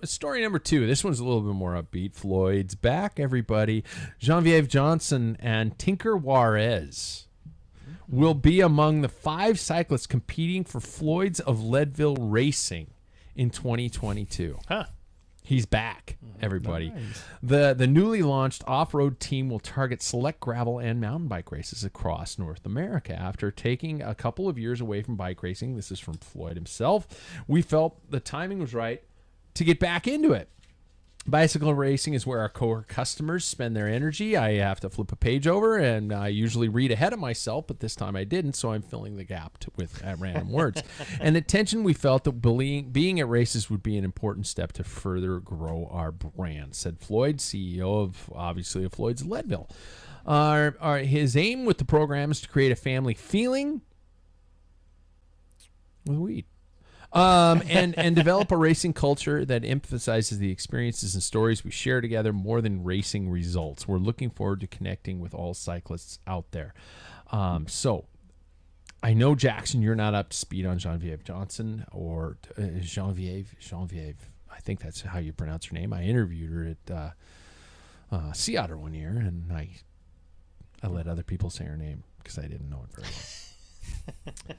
Speaker 1: story number 2. This one's a little bit more upbeat. Floyd's back, everybody. Genevieve Johnson and Tinker Juarez will be among the 5 cyclists competing for Floyd's of Leadville Racing in 2022.
Speaker 2: Huh.
Speaker 1: He's back, everybody.
Speaker 3: Nice.
Speaker 1: The newly launched off-road team will target select gravel and mountain bike races across North America. After taking a couple of years away from bike racing, this is from Floyd himself, we felt the timing was right to get back into it. Bicycle racing is where our core customers spend their energy. I have to flip a page over, and I usually read ahead of myself, but this time I didn't, so I'm filling the gap with random words. And the tension we felt that being at races would be an important step to further grow our brand, said Floyd, CEO of Floyd's Leadville. His aim with the program is to create a family feeling with weed. And develop a racing culture that emphasizes the experiences and stories we share together more than racing results. We're looking forward to connecting with all cyclists out there. So I know, Jackson, you're not up to speed on Genevieve Johnson or Genevieve. I think that's how you pronounce her name. I interviewed her at Sea Otter one year, and I let other people say her name because I didn't know it very well.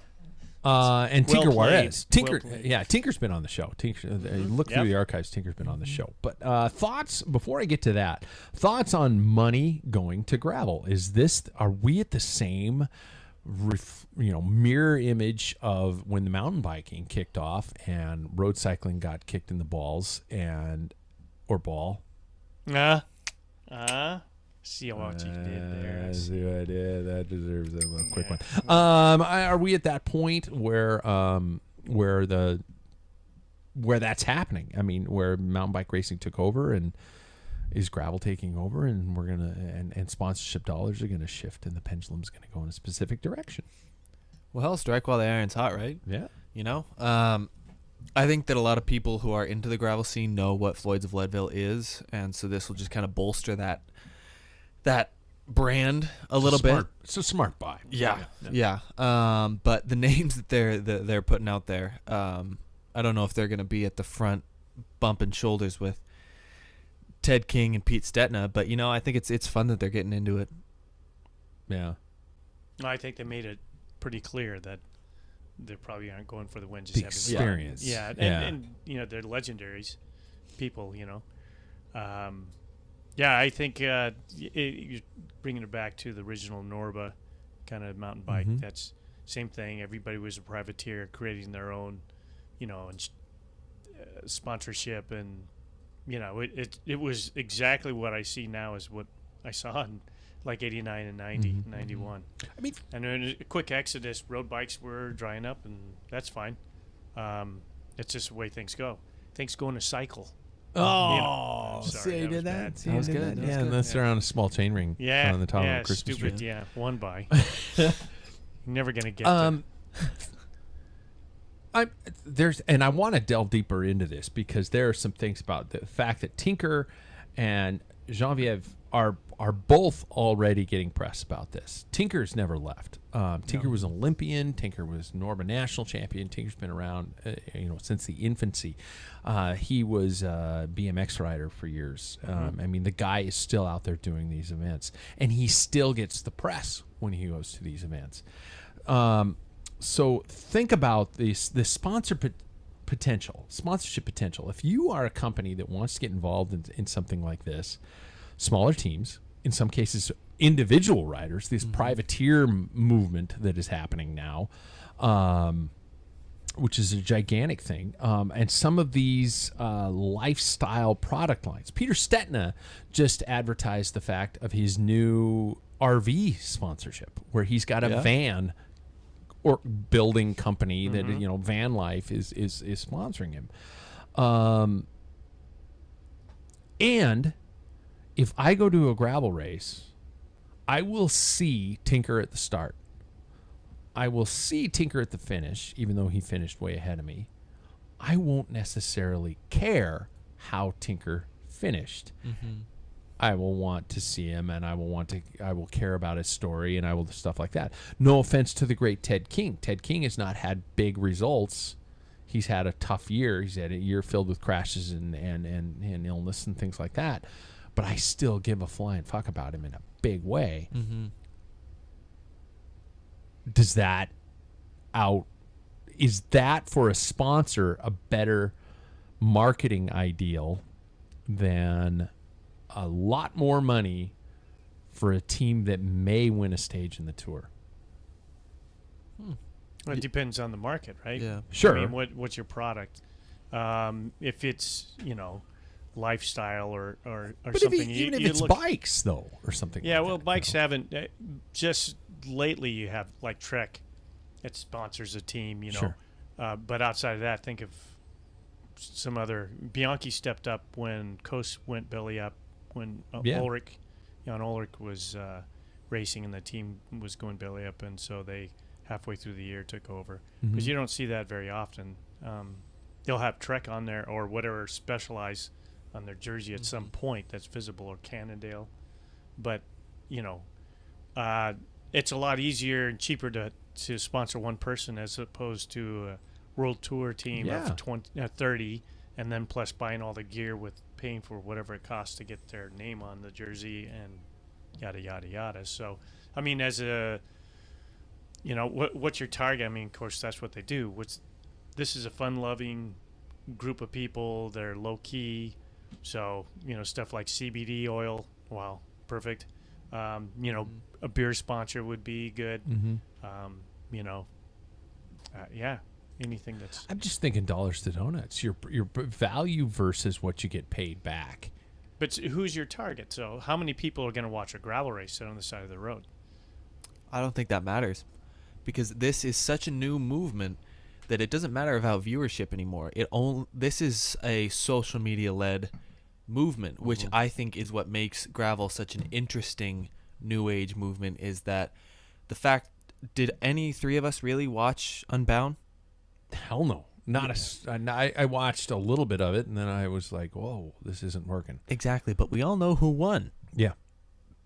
Speaker 1: And Tinker Juarez. Tinker's been on the show. Look through the archives. Tinker's been on the show. But thoughts, before I get to that, thoughts on money going to gravel. Are we at the same mirror image of when the mountain biking kicked off and road cycling got kicked in the balls or ball?
Speaker 2: See what you did there.
Speaker 1: See what I did. That deserves a quick one. Are we at that point where that's happening? I mean, where mountain bike racing took over, and is gravel taking over, and we're gonna and sponsorship dollars are gonna shift, and the pendulum's gonna go in a specific direction.
Speaker 3: Well, strike while the iron's hot, right?
Speaker 1: Yeah.
Speaker 3: I think that a lot of people who are into the gravel scene know what Floyd's of Leadville is, and so this will just kind of bolster that brand a little bit.
Speaker 1: It's a smart buy.
Speaker 3: Yeah. But the names that they're putting out there, I don't know if they're going to be at the front bumping shoulders with Ted King and Pete Stetina, but I think it's fun that they're getting into it.
Speaker 1: Yeah.
Speaker 2: I think they made it pretty clear that they probably aren't going for the win. Just
Speaker 1: the experience.
Speaker 2: Yeah. And they're legendaries people, Yeah, I think you're bringing it back to the original Norba kind of mountain bike.
Speaker 1: Mm-hmm.
Speaker 2: That's same thing. Everybody was a privateer creating their own, sponsorship. And, it was exactly what I see now is what I saw in like 89 and 90,
Speaker 1: Mm-hmm.
Speaker 2: 91.
Speaker 1: I mean,
Speaker 2: and then a quick exodus, road bikes were drying up, and that's fine. It's just the way things go. Things go in a cycle.
Speaker 1: Oh,
Speaker 2: sorry,
Speaker 1: see, you did
Speaker 2: bad.
Speaker 1: that.
Speaker 3: That was good.
Speaker 1: Yeah, unless they're on a small chain ring.
Speaker 2: Yeah,
Speaker 1: on the top of a Christmas
Speaker 2: stupid.
Speaker 1: tree.
Speaker 2: Yeah, one by. You're never gonna get there.
Speaker 1: And I want to delve deeper into this because there are some things about the fact that Tinker and Genevieve are both already getting press about this. Tinker's never left. Tinker was an Olympian. Tinker was Norba national champion. Tinker's been around, since the infancy. He was a BMX rider for years. I mean, the guy is still out there doing these events, and he still gets the press when he goes to these events. So think about this sponsorship potential. If you are a company that wants to get involved in something like this, smaller teams, in some cases individual riders, this privateer movement that is happening now, which is a gigantic thing, and some of these lifestyle product lines. Peter Stetina just advertised the fact of his new RV sponsorship, where he's got a van or building company that Van Life is sponsoring him, and if I go to a gravel race, I will see Tinker at the start. I will see Tinker at the finish, even though he finished way ahead of me. I won't necessarily care how Tinker finished. Mm-hmm. I will want to see him, and I will care about his story, and I will stuff like that. No offense to the great Ted King. Ted King has not had big results. He's had a tough year. He's had a year filled with crashes and illness and things like that. But I still give a flying fuck about him in a big way. Mm-hmm. Is that for a sponsor a better marketing ideal than a lot more money for a team that may win a stage in the tour?
Speaker 2: Well, it depends on the market, right?
Speaker 3: Yeah,
Speaker 1: sure.
Speaker 2: I mean, what's your product? If it's lifestyle or
Speaker 1: but
Speaker 2: something.
Speaker 1: Even if it's bikes though or something.
Speaker 2: Yeah,
Speaker 1: like
Speaker 2: well,
Speaker 1: that,
Speaker 2: bikes haven't. Just lately, you have like Trek. It sponsors a team,
Speaker 1: Sure.
Speaker 2: But outside of that, think of some other. Bianchi stepped up when Coast went belly up. When Ulrich, Jan Ulrich was racing and the team was going belly up, and so they halfway through the year took over because you don't see that very often. They'll have Trek on there or whatever Specialized on their jersey at some point that's visible, or Cannondale, but it's a lot easier and cheaper to sponsor one person as opposed to a world tour team of 30, and then plus buying all the gear with paying for whatever it costs to get their name on the jersey and yada yada yada. So I mean, as a what's your target? I mean, of course that's what they do. This is a fun-loving group of people. They're low-key, so stuff like CBD oil. Wow, perfect. A beer sponsor would be good. Anything that's.
Speaker 1: I'm just thinking dollars to donuts. Your value versus what you get paid back.
Speaker 2: But who's your target? So how many people are going to watch a gravel race sit on the side of the road?
Speaker 3: I don't think that matters, because this is such a new movement that it doesn't matter about viewership anymore. This is a social media led movement, which I think is what makes gravel such an interesting new age movement. Is that the fact? Did any three of us really watch Unbound?
Speaker 1: Hell no. I watched a little bit of it, and then I was like, whoa, this isn't working.
Speaker 3: Exactly, but we all know who won.
Speaker 1: Yeah.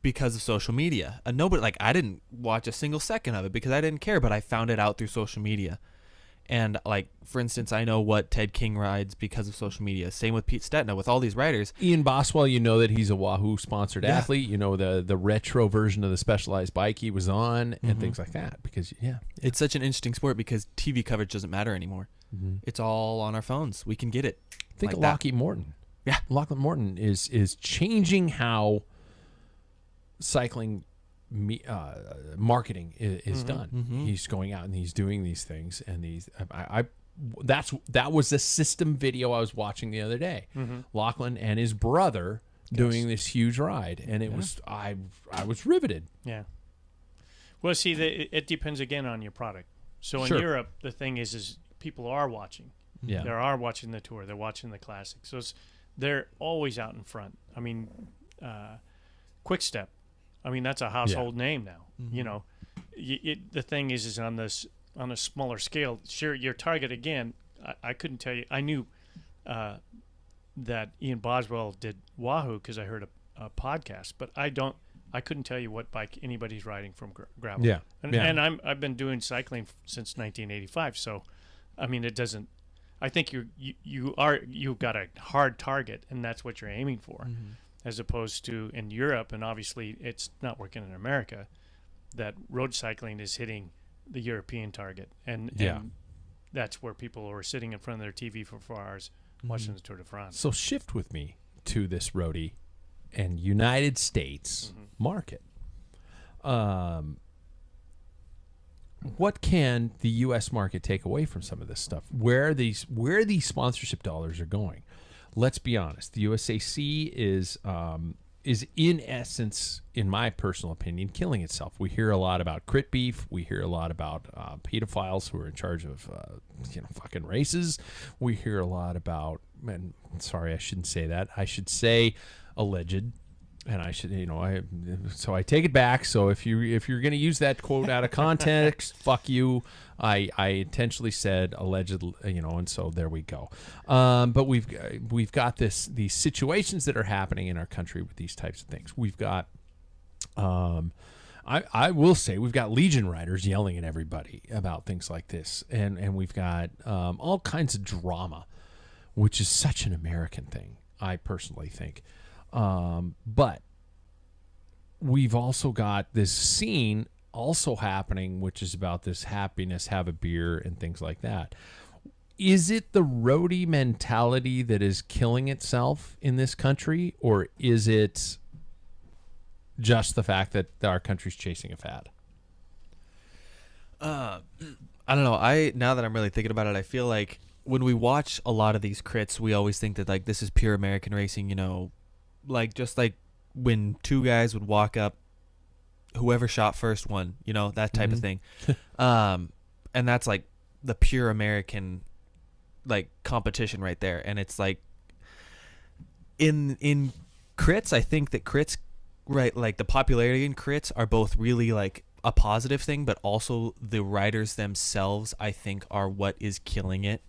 Speaker 3: Because of social media. Nobody, I didn't watch a single second of it because I didn't care, but I found it out through social media. And, for instance, I know what Ted King rides because of social media. Same with Pete Stetina, with all these riders.
Speaker 1: Ian Boswell, that he's a Wahoo-sponsored athlete. The retro version of the Specialized bike he was on and things like that. Because,
Speaker 3: It's such an interesting sport because TV coverage doesn't matter anymore. It's all on our phones. We can get it.
Speaker 1: Think of Lockheed Morton.
Speaker 3: Yeah.
Speaker 1: Lockheed Morton is changing how cycling marketing is done. He's going out and he's doing these things, and that was a system video I was watching the other day. Lachlan and his brother doing this huge ride, and it was I was riveted.
Speaker 2: Yeah. Well, see, it depends again on your product. So in Europe, the thing is people are watching.
Speaker 1: Yeah.
Speaker 2: They are watching the tour. They're watching the classics. So they're always out in front. I mean, Quick Step. I mean, that's a household name now. The thing is on a smaller scale. Sure, your target again. I couldn't tell you. I knew that Ian Boswell did Wahoo because I heard a podcast, but I couldn't tell you what bike anybody's riding from gravel.
Speaker 1: Yeah,
Speaker 2: and I've been doing cycling since 1985. So, I mean, it doesn't. I think you've got a hard target, and that's what you're aiming for. As opposed to in Europe, and obviously it's not working in America, that road cycling is hitting the European target. And that's where people are sitting in front of their TV for 4 hours watching the Tour de France.
Speaker 1: So shift with me to this roadie and United States market. What can the U.S. market take away from some of this stuff? Where these sponsorship dollars are going? Let's be honest. The USAC is in essence, in my personal opinion, killing itself. We hear a lot about crit beef. We hear a lot about pedophiles who are in charge of fucking races. We hear a lot about, and sorry, I shouldn't say that. I should say alleged. And I should, so I take it back. So if you're going to use that quote out of context, fuck you. I intentionally said alleged, and so there we go. But we've got these situations that are happening in our country with these types of things. We've got, I will say, we've got Legion riders yelling at everybody about things like this, and we've got all kinds of drama, which is such an American thing, I personally think. But we've also got this scene also happening, which is about this happiness, have a beer and things like that. Is it the roadie mentality that is killing itself in this country, or is it just the fact that our country's chasing a fad?
Speaker 3: I don't know. Now that I'm really thinking about it, I feel like when we watch a lot of these crits, we always think that like this is pure American racing, like just like when two guys would walk up, whoever shot first won, that type of thing. And that's like the pure American like competition right there. And it's like in crits, I think that crits, right, like the popularity in crits are both really like a positive thing, but also the riders themselves, I think, are what is killing it,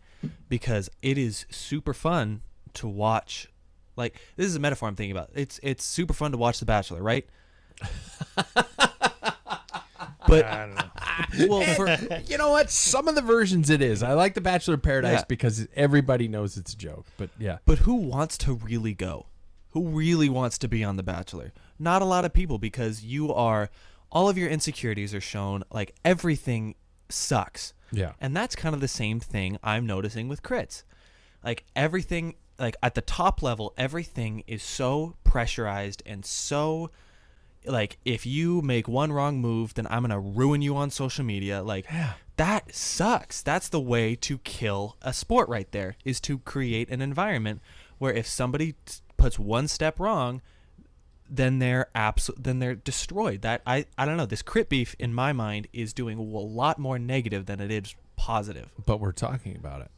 Speaker 3: because it is super fun to watch. Like, this is a metaphor I'm thinking about. It's super fun to watch The Bachelor, right? But
Speaker 2: I don't know.
Speaker 3: well,
Speaker 1: You know what? Some of the versions it is. I like The Bachelor in Paradise because everybody knows it's a joke. But yeah.
Speaker 3: But who wants to really go? Who really wants to be on The Bachelor? Not a lot of people, because all of your insecurities are shown. Like, everything sucks.
Speaker 1: Yeah.
Speaker 3: And that's kind of the same thing I'm noticing with crits. Like, everything, like at the top level, everything is so pressurized and so, like, if you make one wrong move, then I'm going to ruin you on social media. Like, that sucks. That's the way to kill a sport right there, is to create an environment where if somebody puts one step wrong, then they're destroyed. That I don't know. This crit beef in my mind is doing a lot more negative than it is positive.
Speaker 1: But we're talking about it.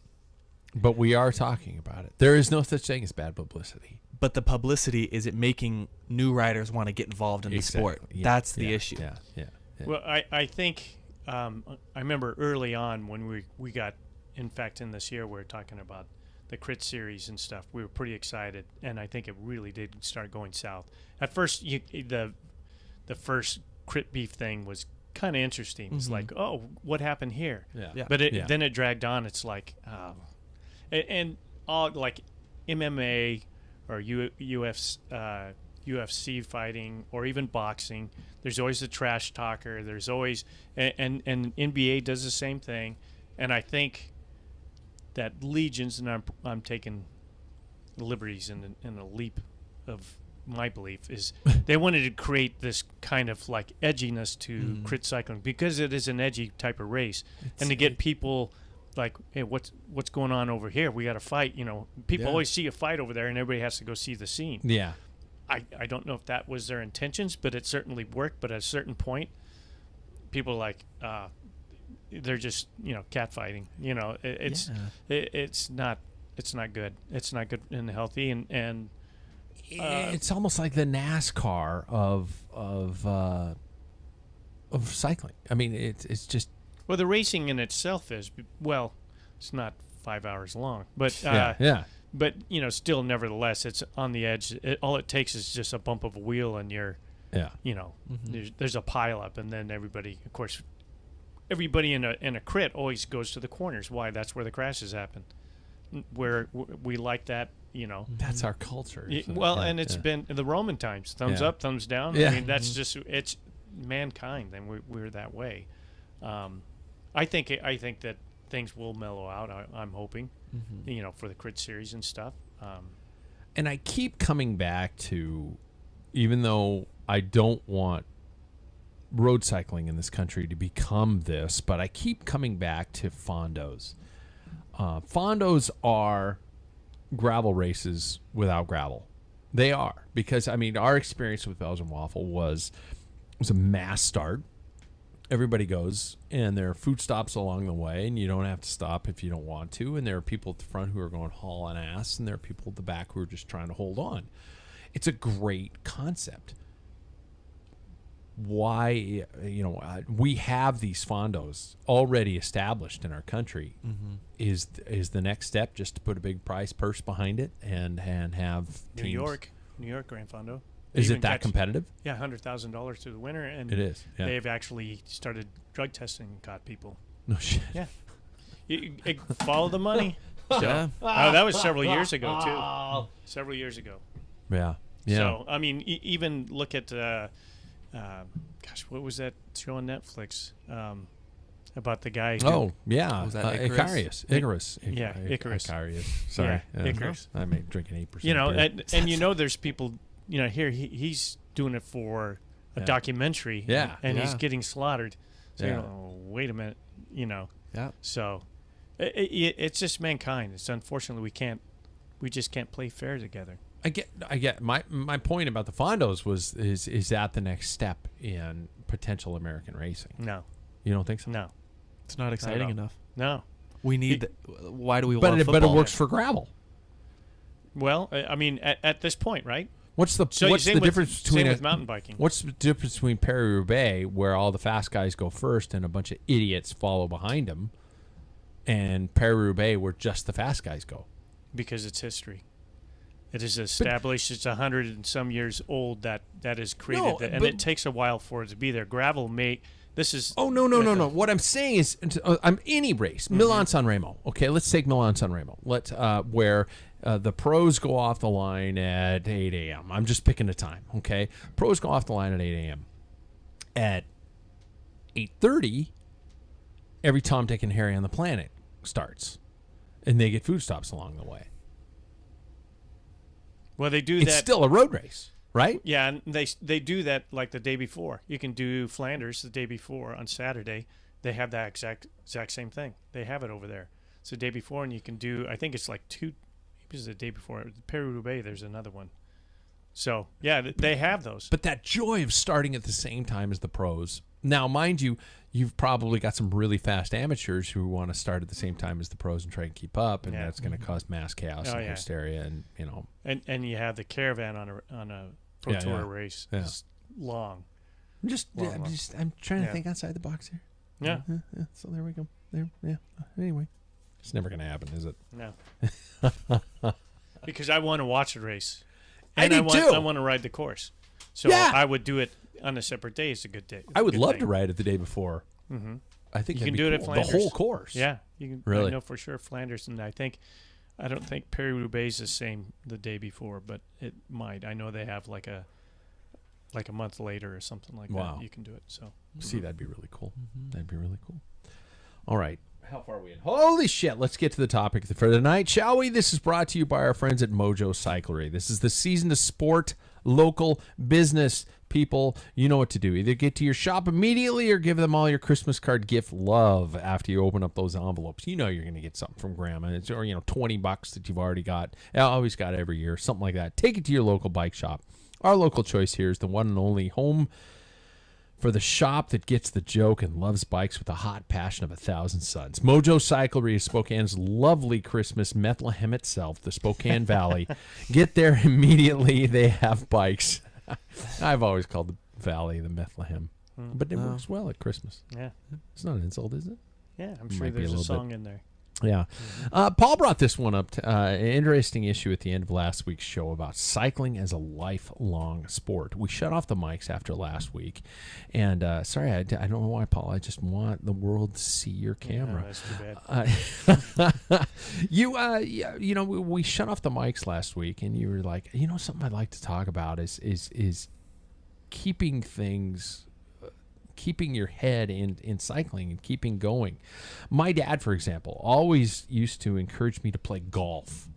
Speaker 1: But we are talking about it. There is no such thing as bad publicity.
Speaker 3: But the publicity, is it making new riders want to get involved in the sport?
Speaker 1: Yeah,
Speaker 3: That's the issue.
Speaker 1: Yeah.
Speaker 2: Well, I think I remember early on when we got, in fact, in this year we were talking about the crit series and stuff. We were pretty excited, and I think it really did start going south. At first, the first crit beef thing was kind of interesting. It's like, oh, what happened here?
Speaker 1: Yeah.
Speaker 2: But then it dragged on. It's like, and all like MMA or UFC fighting or even boxing. There's always a trash talker. There's always and NBA does the same thing. And I think that Legions, and I'm taking liberties in a leap of my belief, is they wanted to create this kind of like edginess to crit cycling, because it is an edgy type of race, and to get people like, hey, what's going on over here? We got to fight. People always see a fight over there, and everybody has to go see the scene.
Speaker 1: Yeah.
Speaker 2: I don't know if that was their intentions, but it certainly worked. But at a certain point, people are like, they're just catfighting. It's not good. It's not good and healthy, and
Speaker 1: it's almost like the NASCAR of cycling. I mean, it's just,
Speaker 2: well, the racing in itself is, well, it's not 5 hours long, but but still, nevertheless, it's on the edge. All it takes is just a bump of a wheel, and you're there's a pile up, and then everybody, of course, everybody in a crit always goes to the corners. Why? That's where the crashes happen. Where we like that,
Speaker 1: that's our culture.
Speaker 2: And it's been in the Roman times. Thumbs up, thumbs down.
Speaker 1: Yeah.
Speaker 2: I mean, that's just, it's mankind, and we're that way. I think that things will mellow out. I'm hoping, for the crit series and stuff.
Speaker 1: And I keep coming back to, even though I don't want road cycling in this country to become this, but I keep coming back to Fondos. Fondos are gravel races without gravel. They are, because our experience with Belgian Waffle was a mass start. Everybody goes, and there are food stops along the way, and you don't have to stop if you don't want to. And there are people at the front who are going hauling ass, and there are people at the back who are just trying to hold on. It's a great concept. Why, we have these fondos already established in our country. Is the next step just to put a big prize purse behind it and have
Speaker 2: New York Grand Fondo.
Speaker 1: Is it that competitive?
Speaker 2: Yeah, $100,000 to the winner, and
Speaker 1: it is. Yeah.
Speaker 2: They've actually started drug testing and caught people.
Speaker 1: No shit.
Speaker 2: Yeah, you follow the money.
Speaker 3: Yeah.
Speaker 2: That was several years ago too. Several years ago.
Speaker 1: Yeah.
Speaker 2: So even look at what was that show on Netflix about the guy?
Speaker 1: Oh yeah,
Speaker 3: was that
Speaker 1: Icarus? Icarus.
Speaker 2: Yeah, Icarus.
Speaker 1: Icarus. Sorry,
Speaker 2: Yeah, Icarus.
Speaker 1: I may drinking 8%.
Speaker 2: And there's people. Here he's doing it for a documentary.
Speaker 1: Yeah.
Speaker 2: and he's getting slaughtered. So
Speaker 1: Yeah.
Speaker 2: wait a minute.
Speaker 3: Yeah.
Speaker 2: So It's just mankind. It's unfortunately we just can't play fair together.
Speaker 1: I get. My point about the Fondos is that the next step in potential American racing?
Speaker 2: No.
Speaker 1: You don't think so?
Speaker 2: No.
Speaker 3: It's not exciting enough.
Speaker 2: No.
Speaker 3: We need. Why do we want football?
Speaker 1: But it works for gravel.
Speaker 2: Well, I mean, at this point, right?
Speaker 1: What's the difference between
Speaker 2: same with mountain biking?
Speaker 1: What's the difference between Paris-Roubaix, where all the fast guys go first and a bunch of idiots follow behind them, and Paris-Roubaix, where just the fast guys go?
Speaker 2: Because it's history. It is established. It's 100 and some years old that is created, and it takes a while for it to be there. Gravel may. This is.
Speaker 1: Oh no! What I'm saying is, I'm any race. Milan-San Remo. Okay, let's take Milan-San Remo. Where the pros go off the line at 8 a.m. I'm just picking a time. Okay, pros go off the line at 8 a.m. At 8:30, every Tom, Dick, and Harry on the planet starts, and they get food stops along the way.
Speaker 2: Well, they do
Speaker 1: that. It's still a road race. Right?
Speaker 2: Yeah, and they do that like the day before. You can do Flanders the day before on Saturday. They have that exact same thing. They have it over there. It's the day before, and you can do. I think it's like maybe it's the day before. Paris-Roubaix, there's another one. So yeah, they have those.
Speaker 1: But that joy of starting at the same time as the pros. Now, mind you, you've probably got some really fast amateurs who want to start at the same time as the pros and try and keep up, and that's going to cause mass chaos and hysteria, and you know.
Speaker 2: And you have the caravan on a Pro Tour race.
Speaker 1: Yeah.
Speaker 2: It's long.
Speaker 1: I'm trying to think outside the box here.
Speaker 2: Yeah.
Speaker 1: So there we go. Anyway, it's never going to happen, is it?
Speaker 2: No. Because I want to watch the race.
Speaker 1: And I do too.
Speaker 2: I want to ride the course. So I would do it on a separate day. It's a good day.
Speaker 1: I would love to ride it the day before.
Speaker 2: Mm-hmm.
Speaker 1: I think
Speaker 2: you can do it at Flanders.
Speaker 1: The whole course.
Speaker 2: Yeah. You can.
Speaker 1: Really?
Speaker 2: I know for sure Flanders, and I don't think Paris-Roubaix is the same the day before, but it might. I know they have like a month later or something like that. You can do it. So
Speaker 1: see, that'd be really cool. That'd be really cool. All right. How far are we in? Holy shit. Let's get to the topic for tonight, shall we? This is brought to you by our friends at Mojo Cyclery. This is the season to sport local business. People, you know what to do. Either get to your shop immediately or give them all your Christmas card gift love after you open up those envelopes. You know you're going to get something from Grandma. Or, $20 that you've already got. I always got every year, something like that. Take it to your local bike shop. Our local choice here is the one and only home for the shop that gets the joke and loves bikes with the hot passion of 1,000 suns. Mojo Cyclery is Spokane's lovely Christmas Bethlehem itself, the Spokane Valley. Get there immediately. They have bikes. I've always called the valley the Bethlehem, but it works well at Christmas.
Speaker 2: Yeah,
Speaker 1: it's not an insult, is it?
Speaker 2: Yeah, I'm sure there's a song in there.
Speaker 1: Yeah. Paul brought this one up, an interesting issue at the end of last week's show about cycling as a lifelong sport. We shut off the mics after last week, and sorry, I don't know why, Paul. I just want the world to see your camera.
Speaker 2: That's too bad.
Speaker 1: We shut off the mics last week, and you were like, something I'd like to talk about is keeping things. Keeping your head in cycling and keeping going. My dad, for example, always used to encourage me to play golf.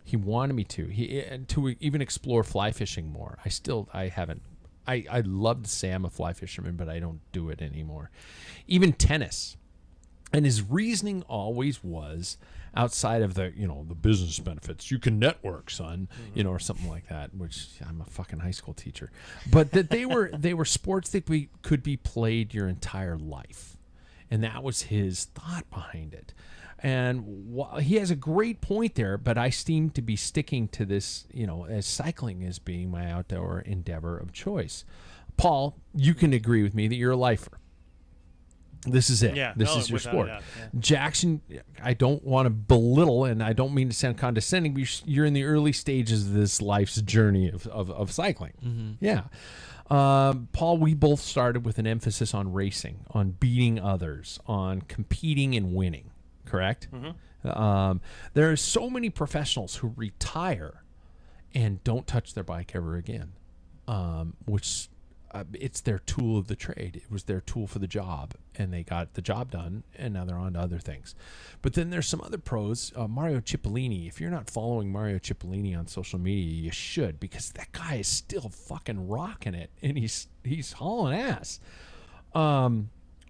Speaker 1: He wanted me to even explore fly fishing more. I haven't. I love to say I'm a fly fisherman, but I don't do it anymore. Even tennis. And his reasoning always was, outside of the business benefits, you can network, son, or something like that, which I'm a fucking high school teacher. But that they were sports that could be played your entire life. And that was his thought behind it. And he has a great point there, but I seem to be sticking to this, as cycling as being my outdoor endeavor of choice. Paul, you can agree with me that you're a lifer. This is it.
Speaker 2: Yeah,
Speaker 1: this is your sport.
Speaker 2: Yeah.
Speaker 1: Jackson, I don't want to belittle, and I don't mean to sound condescending, but you're in the early stages of this life's journey of cycling. Mm-hmm. Yeah. Paul, we both started with an emphasis on racing, on beating others, on competing and winning, correct? Mm-hmm. There are so many professionals who retire and don't touch their bike ever again, which... it's their tool of the trade. It was their tool for the job, and they got the job done, and now they're on to other things. But then there's some other pros. Mario Cipollini. If you're not following Mario Cipollini on social media, you should, because that guy is still fucking rocking it, and he's hauling ass.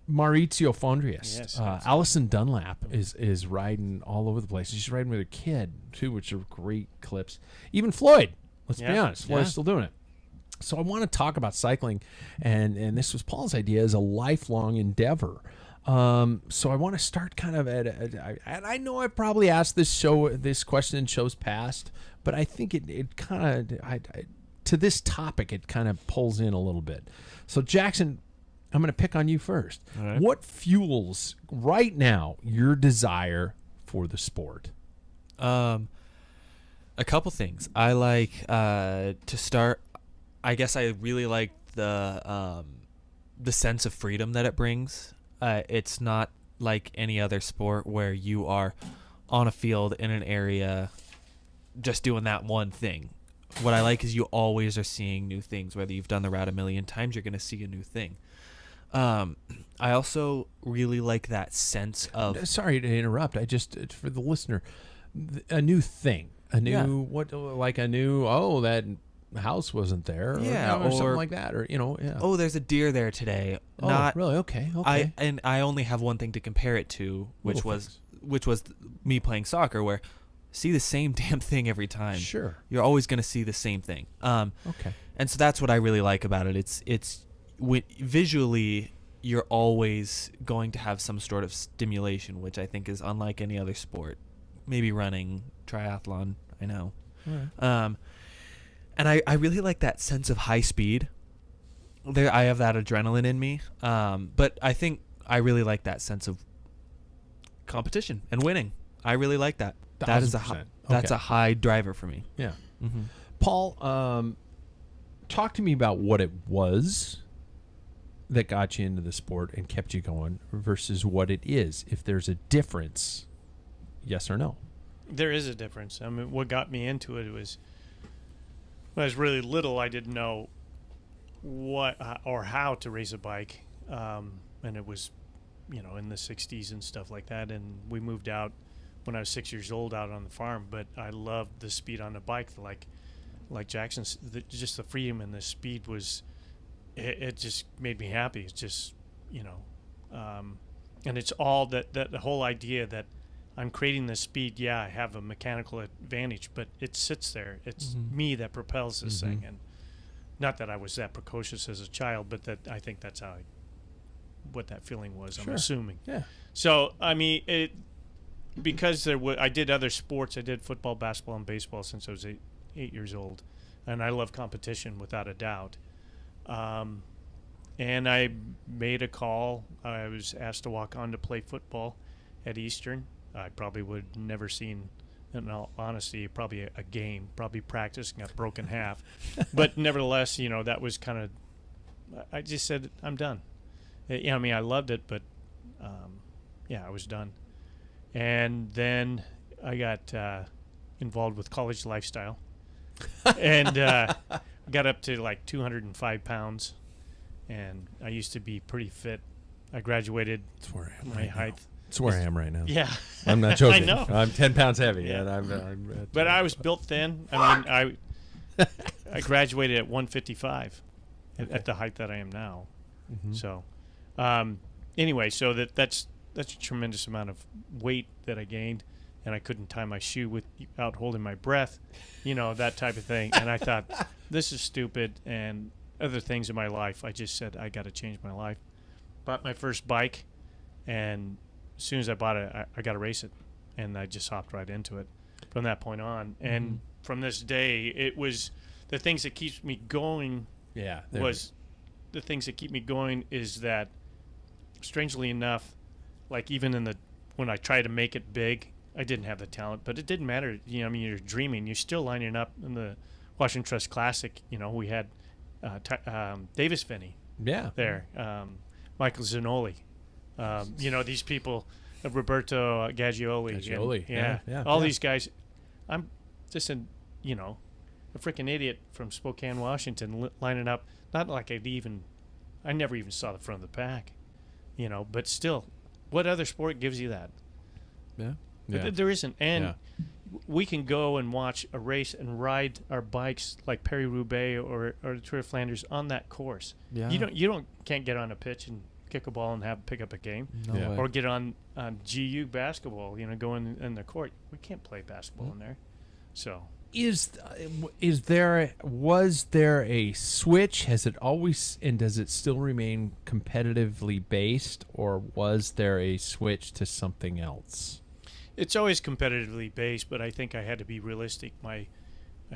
Speaker 1: Maurizio Fondriest.
Speaker 2: Yes,
Speaker 1: Allison Dunlap is riding all over the place. She's riding with her kid, too, which are great clips. Even Floyd, let's be honest. Floyd's still doing it. So I want to talk about cycling, and this was Paul's idea, as a lifelong endeavor. So I want to start kind of and I know I've probably asked this question in shows past, but I think it kind of, to this topic, it kind of pulls in a little bit. So Jackson, I'm going to pick on you first.
Speaker 3: All right.
Speaker 1: What fuels right now your desire for the sport?
Speaker 3: A couple things. I like to start. I guess I really like the sense of freedom that it brings. It's not like any other sport where you are on a field in an area just doing that one thing. What I like is you always are seeing new things. Whether you've done the route a million times, you're going to see a new thing. I also really like that sense of...
Speaker 1: Sorry to interrupt. I just, for the listener, a new thing. A new, that house wasn't there. Or something like that. Or,
Speaker 3: Oh, there's a deer there today.
Speaker 1: Oh, really? Okay.
Speaker 3: I only have one thing to compare it to, which was me playing soccer, where see the same damn thing every time.
Speaker 1: Sure.
Speaker 3: You're always going to see the same thing.
Speaker 1: Okay.
Speaker 3: And so that's what I really like about it. It's visually, you're always going to have some sort of stimulation, which I think is unlike any other sport. Maybe running, triathlon, I know.
Speaker 1: Right.
Speaker 3: And I really like that sense of high speed. I have that adrenaline in me. But I think I really like that sense of competition and winning. I really like that. That's a high driver for me.
Speaker 1: Yeah.
Speaker 3: Mm-hmm.
Speaker 1: Paul, talk to me about what it was that got you into the sport and kept you going versus what it is, if there's a difference, yes or no.
Speaker 2: There is a difference. I mean, what got me into it was, when I was really little, I didn't know what or how to race a bike, and it was, in the 60s and stuff like that, and we moved out when I was 6 years old out on the farm, but I loved the speed on the bike, like Jackson's, just the freedom and the speed was, it just made me happy. It's just, and it's all that the whole idea that I'm creating this speed. Yeah, I have a mechanical advantage, but it sits there. It's me that propels this thing. And not that I was that precocious as a child, but that I think that's what that feeling was. Sure. I'm assuming.
Speaker 1: Yeah.
Speaker 2: So, I mean, because I did other sports. I did football, basketball, and baseball since I was 8 years old. And I love competition without a doubt. And I made a call. I was asked to walk on to play football at Eastern. I probably would never seen, in all honesty, probably a game, probably practice, got broken half. But nevertheless, that was kind of, I just said, I'm done. I mean, I loved it, but I was done. And then I got involved with college lifestyle and got up to like 205 pounds. And I used to be pretty fit. I graduated my height.
Speaker 1: That's where I am right now.
Speaker 2: Yeah.
Speaker 1: I'm not joking.
Speaker 2: I know.
Speaker 1: I'm 10 pounds heavy.
Speaker 2: Yeah.
Speaker 1: And
Speaker 2: but I was built thin. I mean, I graduated at 155 at the height that I am now. Mm-hmm. So, anyway, so that's a tremendous amount of weight that I gained, and I couldn't tie my shoe without holding my breath, that type of thing. And I thought, this is stupid, and other things in my life. I just said, I got to change my life. Bought my first bike, and as soon as I bought it, I got to race it, and I just hopped right into it from that point on. And from this day, it was the things that keeps me going.
Speaker 1: Yeah,
Speaker 2: The things that keep me going is that, strangely enough, like even when I tried to make it big, I didn't have the talent, but it didn't matter. You're dreaming. You're still lining up in the Washington Trust Classic. We had Davis Finney.
Speaker 1: Yeah.
Speaker 2: There. Michael Zanoli. These people, Roberto Gaggioli.
Speaker 1: Yeah.
Speaker 2: All these guys. I'm just a freaking idiot from Spokane, Washington, lining up. Not like I never even saw the front of the pack, but still, what other sport gives you that?
Speaker 3: Yeah.
Speaker 2: But there isn't. And we can go and watch a race and ride our bikes like Paris-Roubaix or the Tour of Flanders on that course.
Speaker 3: Yeah.
Speaker 2: You can't get on a pitch and kick a ball and pick up a game,
Speaker 3: No way.
Speaker 2: or get on GU basketball. Go in the court. We can't play basketball in there, so.
Speaker 1: Was there a switch? Has it always, and does it still remain competitively based, or was there a switch to something else?
Speaker 2: It's always competitively based, but I think I had to be realistic. I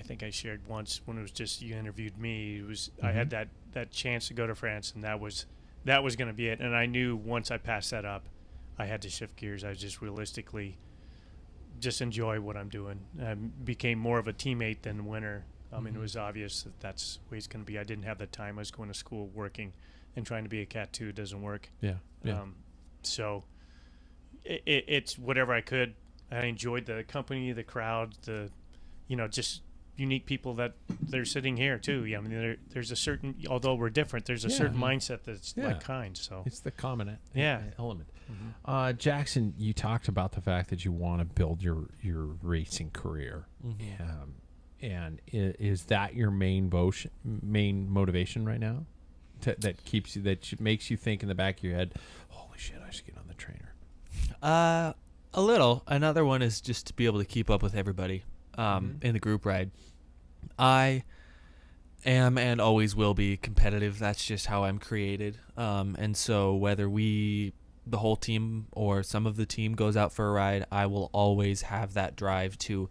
Speaker 2: think I shared once when it was just you interviewed me. It was I had that chance to go to France, and that was going to be it. And I knew once I passed that up, I had to shift gears. I was just realistically just enjoy what I'm doing. I became more of a teammate than a winner. I mean, it was obvious that that's the way it's going to be. I didn't have the time. I was going to school, working, and trying to be a Cat 2 doesn't work.
Speaker 1: Yeah.
Speaker 2: So it's whatever I could. I enjoyed the company, the crowd, just unique people that they're sitting here too. Yeah, I mean, there's a certain, although we're different, there's a certain mindset that's like kind. So
Speaker 1: it's the common element.
Speaker 2: Mm-hmm.
Speaker 1: Jackson, you talked about the fact that you want to build your racing career, and is that your main motivation right now? That keeps you, makes you think in the back of your head, holy shit, I should get on the trainer.
Speaker 3: A little. Another one is just to be able to keep up with everybody in the group ride. I am and always will be competitive. That's just how I'm created. And so whether the whole team or some of the team goes out for a ride, I will always have that drive to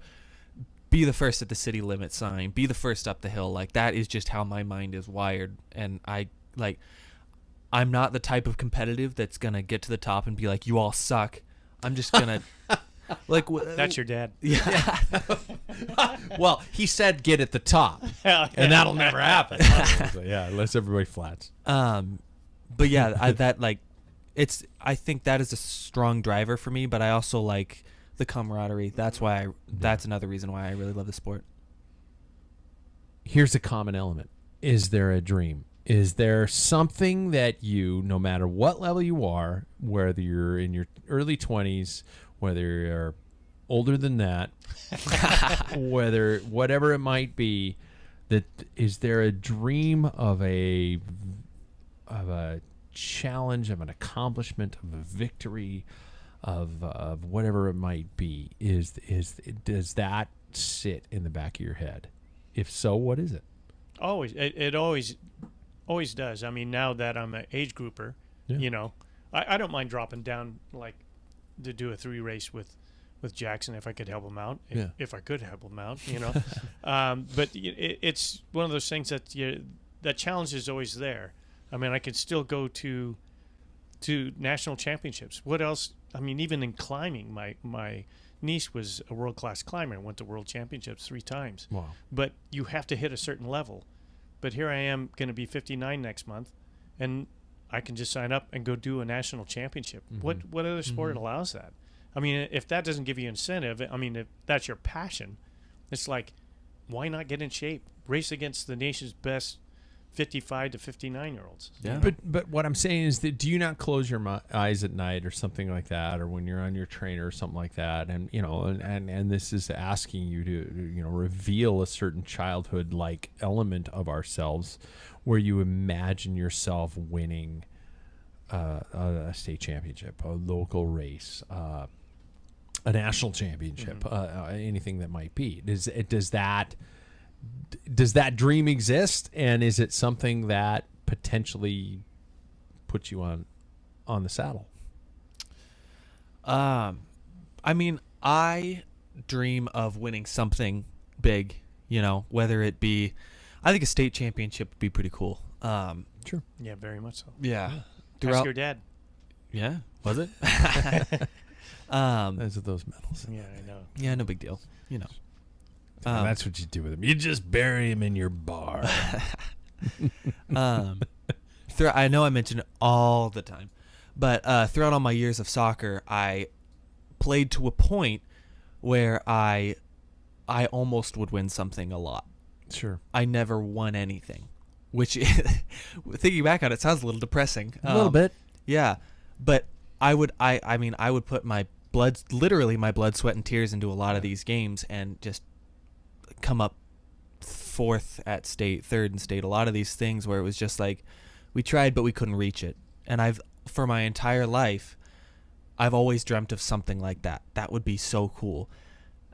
Speaker 3: be the first at the city limit sign, be the first up the hill. Like, that is just how my mind is wired. And I'm not the type of competitive that's going to get to the top and be like, you all suck. I'm just going to...
Speaker 2: That's your dad.
Speaker 3: Yeah.
Speaker 1: Well, he said get at the top, and that'll never happen. Yeah, unless everybody flats.
Speaker 3: But yeah, I think that is a strong driver for me, but I also like the camaraderie. That's another reason why I really love the sport.
Speaker 1: Here's a common element. Is there a dream? Is there something that you, no matter what level you are, whether you're in your early 20s, whether you're older than that, whatever it might be, is there a dream of a challenge, of an accomplishment, of a victory, of whatever it might be? Does that sit in the back of your head? If so, what is it?
Speaker 2: Always. It always does. I mean, now that I'm an age grouper, I don't mind dropping down to do a 3 race with Jackson if I could help him out. If I could help him out, but it's one of those things that challenge is always there. I mean, I could still go to national championships. What else? I mean, even in climbing, my niece was a world-class climber and went to world championships 3 times.
Speaker 1: Wow. But
Speaker 2: you have to hit a certain level. But here I am going to be 59 next month, and I can just sign up and go do a national championship. Mm-hmm. What other sport allows that? I mean, if that doesn't give you incentive, I mean, if that's your passion, it's like, why not get in shape? Race against the nation's best 55 to 59-year-olds.
Speaker 1: Yeah. But what I'm saying is that do you not close your eyes at night or something like that, or when you're on your trainer or something like that, and and this is asking you to reveal a certain childhood like element of ourselves, where you imagine yourself winning a state championship, a local race, a national championship, anything that might be. Does that dream exist, and is it something that potentially puts you on the saddle?
Speaker 3: I mean, I dream of winning something big, whether it be, I think a state championship would be pretty cool.
Speaker 1: Sure.
Speaker 2: Yeah, very much so.
Speaker 3: Yeah.
Speaker 2: Ask your dad.
Speaker 3: Yeah. Was it?
Speaker 1: Those are those medals.
Speaker 2: Yeah, I know.
Speaker 3: Yeah, no big deal.
Speaker 1: That's what you do with him. You just bury him in your bar.
Speaker 3: I know I mention it all the time, but throughout all my years of soccer, I played to a point where I almost would win something a lot.
Speaker 1: Sure.
Speaker 3: I never won anything, which, thinking back on it, sounds a little depressing.
Speaker 1: A little bit.
Speaker 3: Yeah, but I would put my blood, sweat, and tears into a lot of these games and just come up 4th at state, 3rd in state, a lot of these things where it was just like we tried but we couldn't reach it. And I've for my entire life, I've always dreamt of something like that. That would be so cool.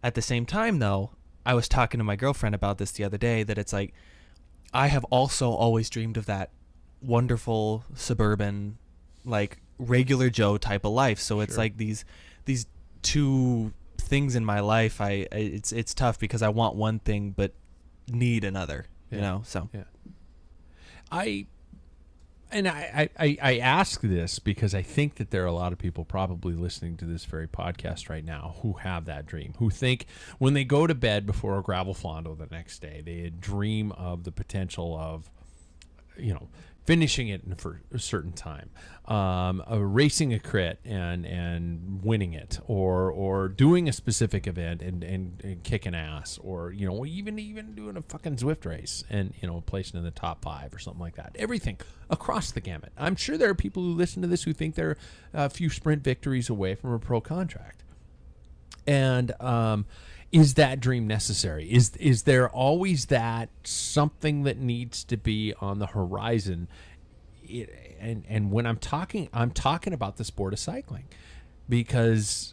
Speaker 3: At the same time, though, I was talking to my girlfriend about this the other day, that it's like, I have also always dreamed of that wonderful suburban, like regular Joe type of life. So it's like these two things in my life. It's tough because I want one thing but need another. You know. So
Speaker 1: I ask this because I think that there are a lot of people probably listening to this very podcast right now who have that dream, who think when they go to bed before a gravel Fondo the next day, they dream of the potential of, finishing it for a certain time, racing a crit and winning it, or doing a specific event and kicking ass, or even doing a fucking Zwift race and placing in the top 5 or something like that. Everything across the gamut. I'm sure there are people who listen to this who think they're a few sprint victories away from a pro contract. And is that dream necessary? Is there always that something that needs to be on the horizon? And when I'm talking about the sport of cycling, because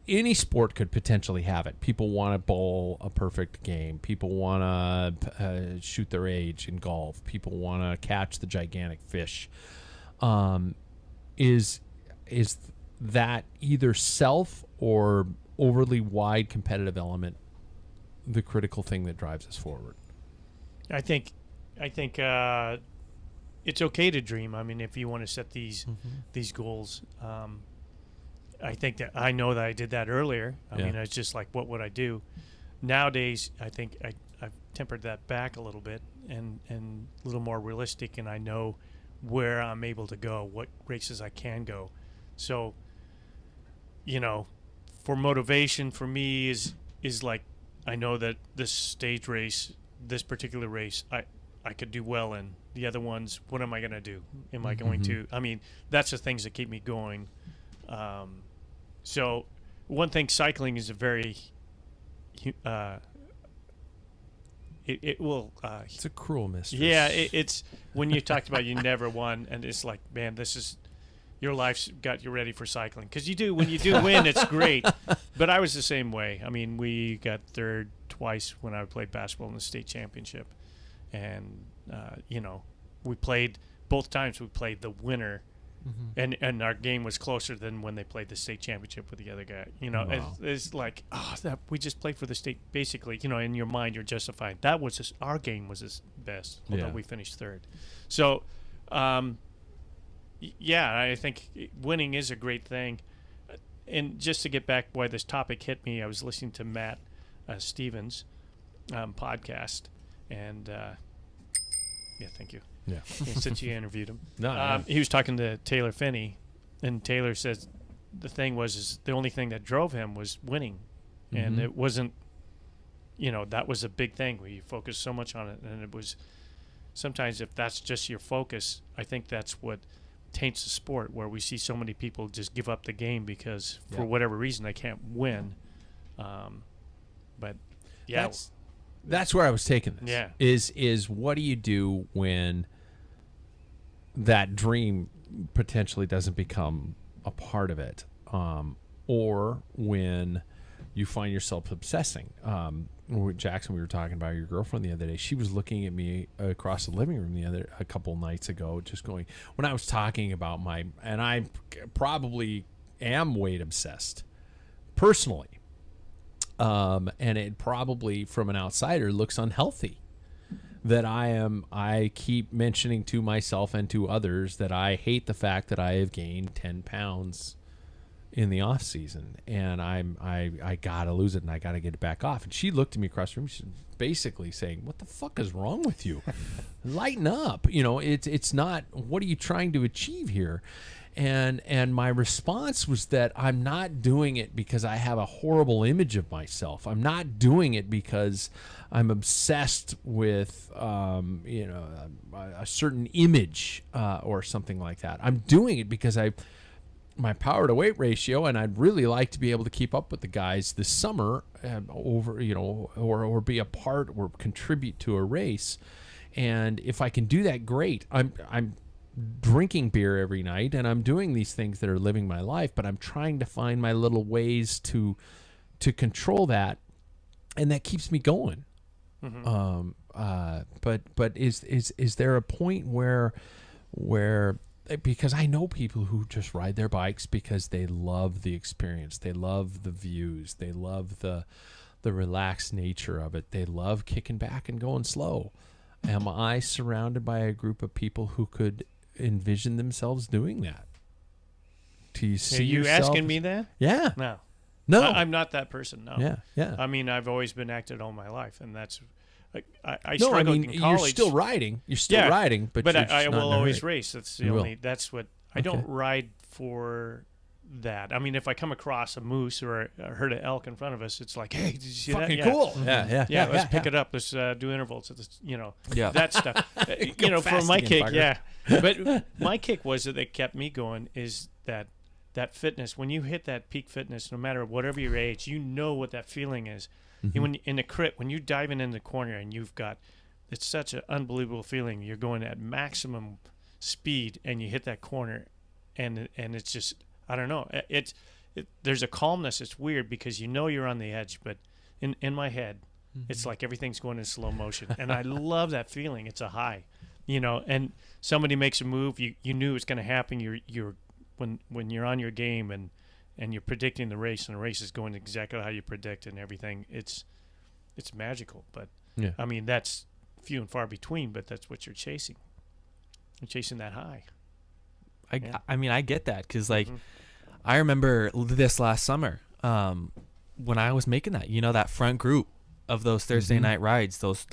Speaker 1: any sport could potentially have it. People want to bowl a perfect game. People want to shoot their age in golf. People want to catch the gigantic fish. Is that either self or overly wide competitive element the critical thing that drives us forward?
Speaker 2: I think it's okay to dream. I mean, if you want to set these goals, I think that I know that I did that earlier. I mean, it's just like, what would I do? Nowadays, I think I've tempered that back a little bit and a little more realistic, and I know where I'm able to go, what races I can go. So, for motivation for me is like, I know that this stage race, this particular race, I could do well in. The other ones, what am I going to do? Am I going to? I mean, that's the things that keep me going. So one thing, cycling is a very it will
Speaker 1: it's a cruel mistress.
Speaker 2: Yeah, it's when you talked about you never won, and it's like, man, this is your life's got you ready for cycling, because you do, when you do win, it's great. But I was the same way. I mean, we got third twice when I played basketball in the state championship, and we played both times. We played the winner. And our game was closer than when they played the state championship with the other guy. Wow. It's like, we just played for the state. Basically, in your mind, you're justified. That was just, our game was his best, although we finished third. So, I think winning is a great thing. And just to get back why this topic hit me, I was listening to Matt Stevens' podcast, and thank you.
Speaker 1: Yeah.
Speaker 2: Since you interviewed him.
Speaker 1: No.
Speaker 2: He was talking to Taylor Finney, and Taylor says the thing was the only thing that drove him was winning. And it wasn't, that was a big thing where you focus so much on it. And it was, sometimes if that's just your focus, I think that's what taints the sport, where we see so many people just give up the game because for whatever reason they can't win. But yeah.
Speaker 1: That's where I was taking this.
Speaker 2: Yeah.
Speaker 1: Is what do you do when that dream potentially doesn't become a part of it, or when you find yourself obsessing? With Jackson, we were talking about your girlfriend the other day. She was looking at me across the living room a couple nights ago, just going, when I was talking about and I probably am weight obsessed personally. And it probably, from an outsider, looks unhealthy that I keep mentioning to myself and to others that I hate the fact that I have gained 10 pounds in the off season, and I gotta lose it, and I gotta get it back off. And she looked at me across the room, she's basically saying, "What the fuck is wrong with you? Lighten up. It's not, what are you trying to achieve here?" And my response was that I'm not doing it because I have a horrible image of myself. I'm not doing it because I'm obsessed with a certain image or something like that. I'm doing it because my power to weight ratio, and I'd really like to be able to keep up with the guys this summer or be a part or contribute to a race. And if I can do that, great. I'm drinking beer every night, and I'm doing these things that are living my life, but I'm trying to find my little ways to control that, and that keeps me going. But is there a point where because I know people who just ride their bikes because they love the experience, they love the views, they love the relaxed nature of it, they love kicking back and going slow. Am I surrounded by a group of people who could envision themselves doing that? Do you see
Speaker 2: Are you
Speaker 1: yourself?
Speaker 2: asking me that?
Speaker 1: Yeah.
Speaker 2: No. I'm not that person, no.
Speaker 1: Yeah.
Speaker 2: I mean, I've always been active all my life, and that's... I
Speaker 1: no,
Speaker 2: struggled
Speaker 1: I mean,
Speaker 2: in college.
Speaker 1: you're still riding. You're still riding, but you're
Speaker 2: I
Speaker 1: just not
Speaker 2: will
Speaker 1: in a
Speaker 2: always
Speaker 1: hurry.
Speaker 2: race. That's the
Speaker 1: You
Speaker 2: only...
Speaker 1: will.
Speaker 2: That's what... I don't ride for that. I mean, if I come across a moose or a herd of elk in front of us, it's like, hey, did you see
Speaker 1: Fucking
Speaker 2: that?
Speaker 1: cool. Yeah.
Speaker 2: Let's pick it up. Let's do intervals. That stuff.
Speaker 1: Go
Speaker 2: For
Speaker 1: fast
Speaker 2: my
Speaker 1: again,
Speaker 2: kick,
Speaker 1: fucker.
Speaker 2: But my kick was that kept me going is that fitness. When you hit that peak fitness, no matter whatever your age, you know what that feeling is.
Speaker 1: Mm-hmm.
Speaker 2: When in the crit, when you're diving in the corner and it's such an unbelievable feeling. You're going at maximum speed and you hit that corner, and it's just, I don't know. There's a calmness. It's weird because you know you're on the edge, but in my head, it's like everything's going in slow motion, and I love that feeling. It's a high, And somebody makes a move, you knew it's going to happen. You're when you're on your game and you're predicting the race, and the race is going exactly how you predict and everything. It's magical, but I mean that's few and far between. But that's what you're chasing. You're chasing that high.
Speaker 3: I mean, I get that because I remember this last summer when I was making that, that front group of those Thursday night rides, those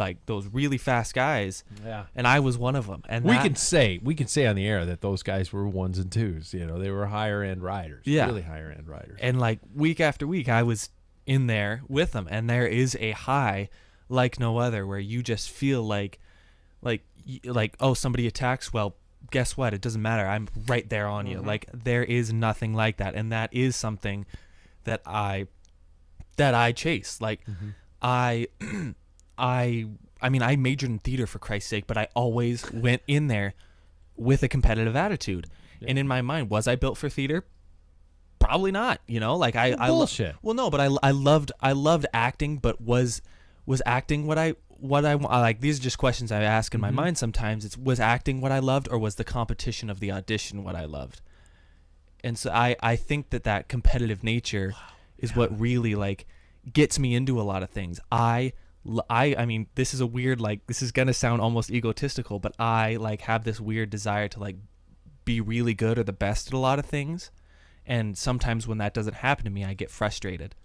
Speaker 3: really fast guys. Yeah. And I was one of them. And
Speaker 1: we can say on the air that those guys were ones and twos. They were higher end riders.
Speaker 3: Yeah.
Speaker 1: Really higher end riders.
Speaker 3: And week after week, I was in there with them, and there is a high like no other where you just feel like oh, somebody attacks. Well, guess what? It doesn't matter. I'm right there on you. There is nothing like that, and that is something that I chase. I mean, I majored in theater for Christ's sake, but I always went in there with a competitive attitude. Yeah. And in my mind, was I built for theater? Probably not.
Speaker 1: Bullshit.
Speaker 3: Well, no, but I loved acting, but was acting what I like? These are just questions I ask in my mind sometimes. Was acting what I loved, or was the competition of the audition what I loved? And so I think that competitive nature is what really gets me into a lot of things. I mean, this is a weird, this is gonna sound almost egotistical, but I have this weird desire to be really good or the best at a lot of things, and sometimes when that doesn't happen to me, I get frustrated.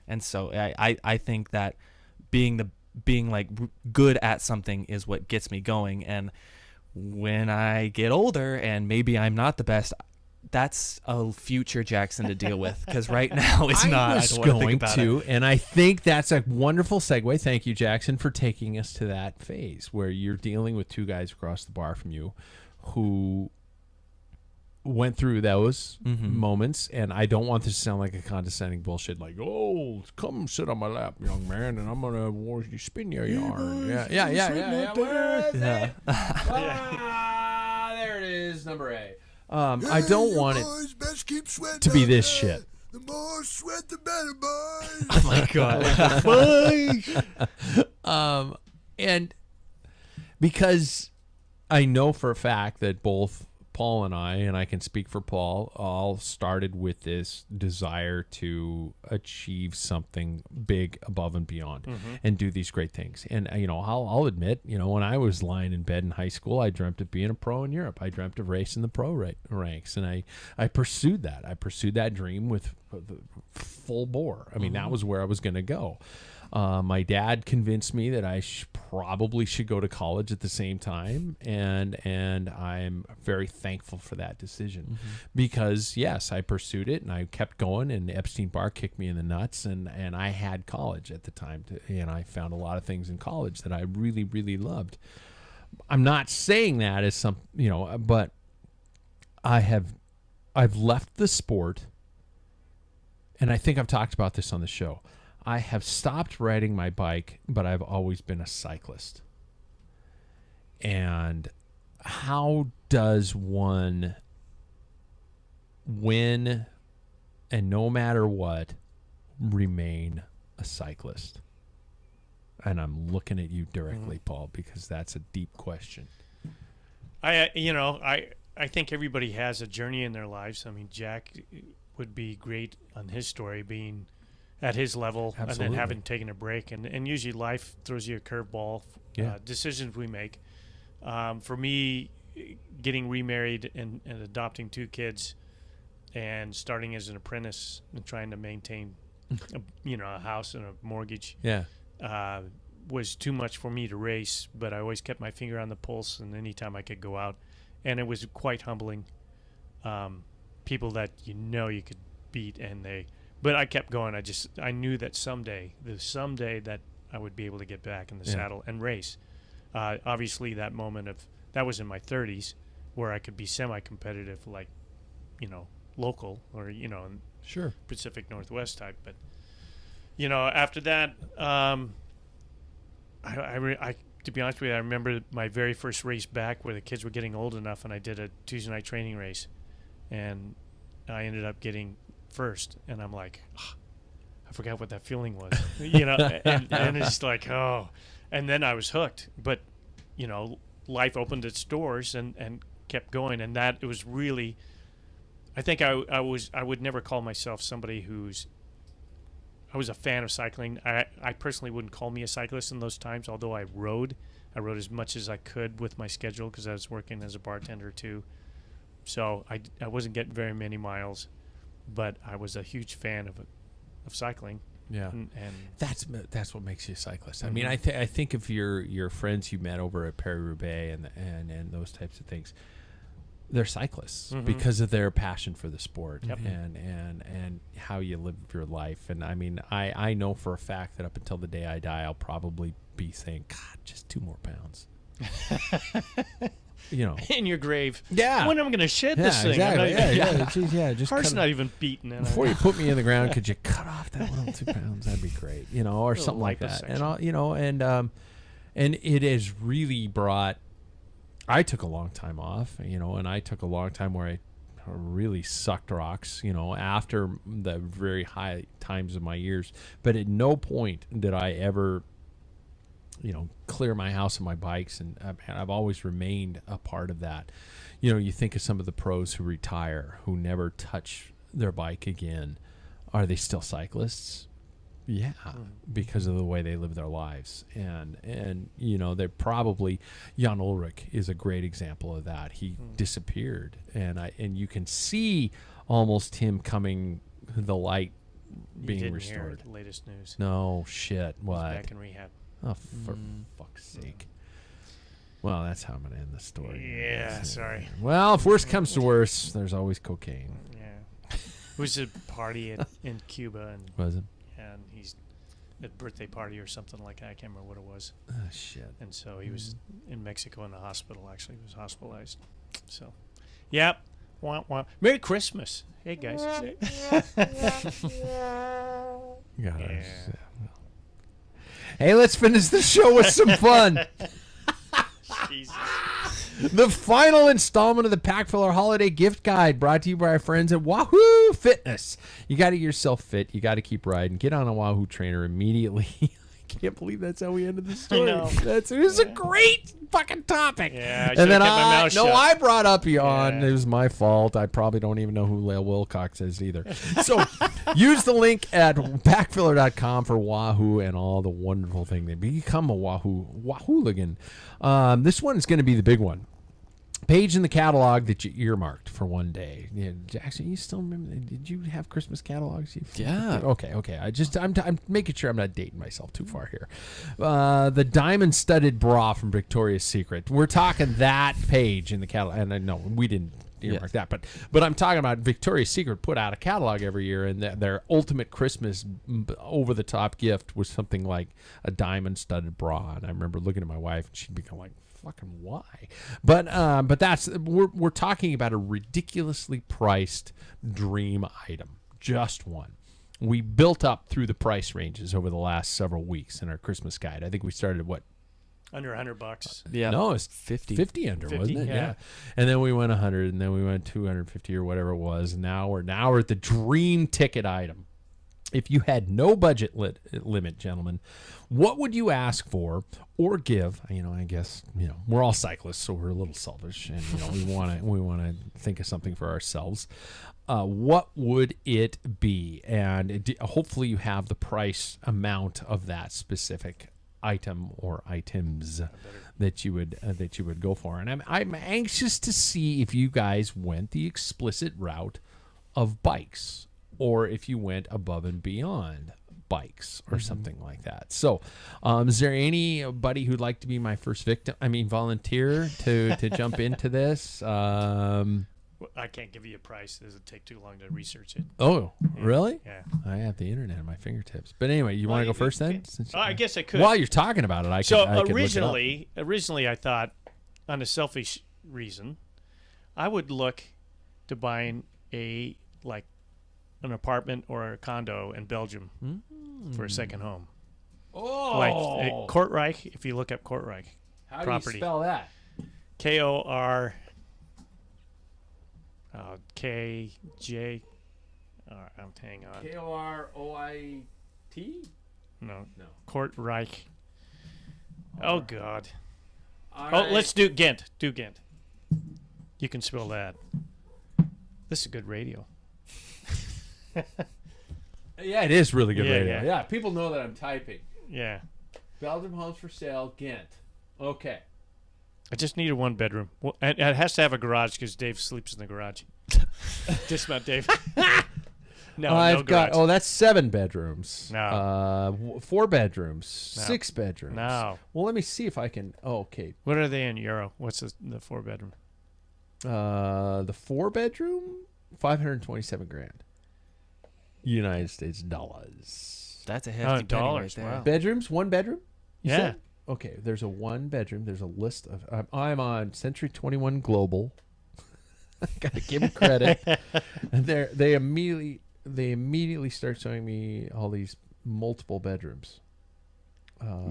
Speaker 3: And so I think that being good at something is what gets me going. And when I get older and maybe I'm not the best, that's a future Jackson to deal with, because right now it's not.
Speaker 1: I was going to, and I think that's a wonderful segue. Thank you, Jackson, for taking us to that phase where you're dealing with two guys across the bar from you who went through those moments. And I don't want this to sound like a condescending bullshit, oh, come sit on my lap, young man, and I'm gonna watch you spin your yarn. Yeah. Where is it? There it is, number 8. I don't want it to be this shit.
Speaker 4: The more sweat, the better, boys.
Speaker 3: Oh my
Speaker 1: God. And because I know for a fact that both Paul and I can speak for Paul, all started with this desire to achieve something big above and beyond and do these great things. And, I'll admit, when I was lying in bed in high school, I dreamt of being a pro in Europe. I dreamt of racing the pro ranks, and I pursued that. I pursued that dream with full bore. I mean, that was where I was going to go. My dad convinced me that I probably should go to college at the same time, and I'm very thankful for that decision because yes, I pursued it and I kept going, and Epstein Barr kicked me in the nuts, and I had college at the time, and I found a lot of things in college that I really, really loved. I'm not saying that as some, but I've left the sport, and I think I've talked about this on the show. I have stopped riding my bike, but I've always been a cyclist. And how does one win and no matter what remain a cyclist? And I'm looking at you directly, Paul, because that's a deep question.
Speaker 2: I think everybody has a journey in their lives. I mean, Jack would be great on his story, being at his level
Speaker 1: Absolutely.
Speaker 2: and then having taken a break. And usually life throws you a curveball. Decisions we make. For me, getting remarried and adopting 2 kids and starting as an apprentice and trying to maintain a house and a mortgage was too much for me to race, but I always kept my finger on the pulse, and anytime I could go out, and it was quite humbling. People that you could beat, but I kept going. I knew that someday that I would be able to get back in the saddle and race. Obviously, that was in my 30s, where I could be semi-competitive, like, local or
Speaker 1: Sure.
Speaker 2: Pacific Northwest type. But after that, I to be honest with you, I remember my very first race back where the kids were getting old enough, and I did a Tuesday night training race, and I ended up getting first, and I'm like, I forgot what that feeling was, and it's like, oh, and then I was hooked. But life opened its doors and kept going, and that it was really. I think I would never call myself somebody I was a fan of cycling. I personally wouldn't call me a cyclist in those times, although I rode as much as I could with my schedule because I was working as a bartender too. So I wasn't getting very many miles, but I was a huge fan of cycling.
Speaker 1: Yeah,
Speaker 2: and
Speaker 1: that's what makes you a cyclist. I mean, I think of your friends you met over at Paris-Roubaix and those types of things. They're cyclists because of their passion for the sport and how you live your life. And I mean, I know for a fact that up until the day I die, I'll probably be saying, God, just 2 more pounds.
Speaker 2: In your grave.
Speaker 1: Yeah.
Speaker 2: When am I going to shed this thing?
Speaker 1: Exactly. Just
Speaker 2: heart's not even beating.
Speaker 1: Before you put me in the ground, could you cut off that little 2 pounds? That'd be great, or something like that. And it has really brought. I took a long time off, and I took a long time where I really sucked rocks, after the very high times of my years. But at no point did I ever, clear my house and my bikes, and I've always remained a part of that. You think of some of the pros who retire, who never touch their bike again. Are they still cyclists? Yeah, because of the way they live their lives. And they're probably, Jan Ulrich is a great example of that. He disappeared, and you can see almost him coming, the light being
Speaker 2: didn't
Speaker 1: restored.
Speaker 2: Hear the latest news.
Speaker 1: No shit. What?
Speaker 2: He's back in rehab.
Speaker 1: Oh, for fuck's sake. Well, that's how I'm going to end the story.
Speaker 2: Yeah, sorry.
Speaker 1: Well, if worse comes to worse, there's always cocaine.
Speaker 2: Yeah. It was a party in Cuba. And
Speaker 1: was it?
Speaker 2: And he's a birthday party or something like that. I can't remember what it was.
Speaker 1: Oh, shit.
Speaker 2: And so he was in Mexico in the hospital, actually. He was hospitalized. So, yeah. Wah, wah. Merry Christmas. Hey, guys.
Speaker 1: Yeah. Hey, let's finish the show with some fun.
Speaker 2: Jesus.
Speaker 1: The final installment of the Packfiller Holiday Gift Guide, brought to you by our friends at Wahoo Fitness. You got to get yourself fit. You got to keep riding. Get on a Wahoo trainer immediately. I can't believe that's how we ended the story.
Speaker 2: I know.
Speaker 1: It was a great fucking topic.
Speaker 2: Yeah, I
Speaker 1: and then
Speaker 2: kept my mouth shut.
Speaker 1: I brought up Jan.
Speaker 2: Yeah.
Speaker 1: It was my fault. I probably don't even know who Lael Wilcox is either. So use the link at packfiller.com for Wahoo and all the wonderful thing. They become a Wahooligan. This one is going to be the big one. Page in the catalog that you earmarked for one day. Yeah, Jackson, you still remember? Did you have Christmas catalogs?
Speaker 3: Yeah.
Speaker 1: Okay. I'm making sure I'm not dating myself too far here. The diamond-studded bra from Victoria's Secret. We're talking that page in the catalog. And no, we didn't earmark that, but I'm talking about Victoria's Secret put out a catalog every year, and their ultimate Christmas over-the-top gift was something like a diamond-studded bra. And I remember looking at my wife, and she'd become like, fucking why? But that's we're talking about a ridiculously priced dream item, just one. We built up through the price ranges over the last several weeks in our Christmas guide. I think we started at
Speaker 2: Under $100.
Speaker 3: Yeah.
Speaker 1: No, it's
Speaker 3: 50
Speaker 1: under,
Speaker 2: 50,
Speaker 1: wasn't it?
Speaker 2: yeah.
Speaker 1: And then we went 100, and then we went 250 or whatever it was. Now we're at the dream ticket item. If you had no budget limit, gentlemen, what would you ask for or give? I guess we're all cyclists, so we're a little selfish, and we want to think of something for ourselves. What would it be? And hopefully you have the price amount of that specific item or items that you would go for. And I'm anxious to see if you guys went the explicit route of bikes, or if you went above and beyond bikes or something like that. So, is there anybody who'd like to be my first victim? Volunteer to jump into this?
Speaker 2: I can't give you a price. Does it take too long to research it?
Speaker 1: Oh, really?
Speaker 2: Yeah.
Speaker 1: I have the internet at my fingertips. But anyway, you want to go first then?
Speaker 2: I guess I could.
Speaker 1: While you're talking about it, I could look it up.
Speaker 2: Originally, I thought, on a selfish reason, I would look to buying an apartment or a condo in Belgium for a second home.
Speaker 1: Oh,
Speaker 2: Like Kortrijk. If you look up Kortrijk,
Speaker 1: how
Speaker 2: property.
Speaker 1: do you spell that?
Speaker 2: KOR. KJ. Hang on.
Speaker 1: KOROIT?
Speaker 2: No.
Speaker 1: No.
Speaker 2: Kortrijk. Oh God.
Speaker 1: All
Speaker 2: Oh,
Speaker 1: right.
Speaker 2: let's do Ghent. Do Ghent. You can spell that. This is good radio.
Speaker 1: Yeah, it is really good
Speaker 2: Yeah,
Speaker 1: radio.
Speaker 2: yeah.
Speaker 1: Yeah, people know that I'm typing.
Speaker 2: Yeah.
Speaker 1: Belgium homes for sale, Ghent. Okay.
Speaker 2: I just need a one bedroom. Well, and it has to have a garage because Dave sleeps in the garage. Just not Dave. No,
Speaker 1: I've
Speaker 2: no
Speaker 1: got.
Speaker 2: garage.
Speaker 1: Oh, that's 7 bedrooms.
Speaker 2: No.
Speaker 1: 4 bedrooms.
Speaker 2: No.
Speaker 1: 6 bedrooms.
Speaker 2: No.
Speaker 1: Well, let me see if I can. Oh, okay.
Speaker 2: What are they in euro? What's the 4 bedroom?
Speaker 1: The 4 bedroom, $527,000. United States dollars.
Speaker 3: That's a hefty penny
Speaker 2: dollars,
Speaker 3: right there.
Speaker 2: wow.
Speaker 1: Bedrooms, 1 bedroom. You
Speaker 2: Yeah.
Speaker 1: said? Okay, there's a 1 bedroom. There's a list of. I'm on Century 21 Global. Gotta give them credit. And they immediately start showing me all these multiple bedrooms.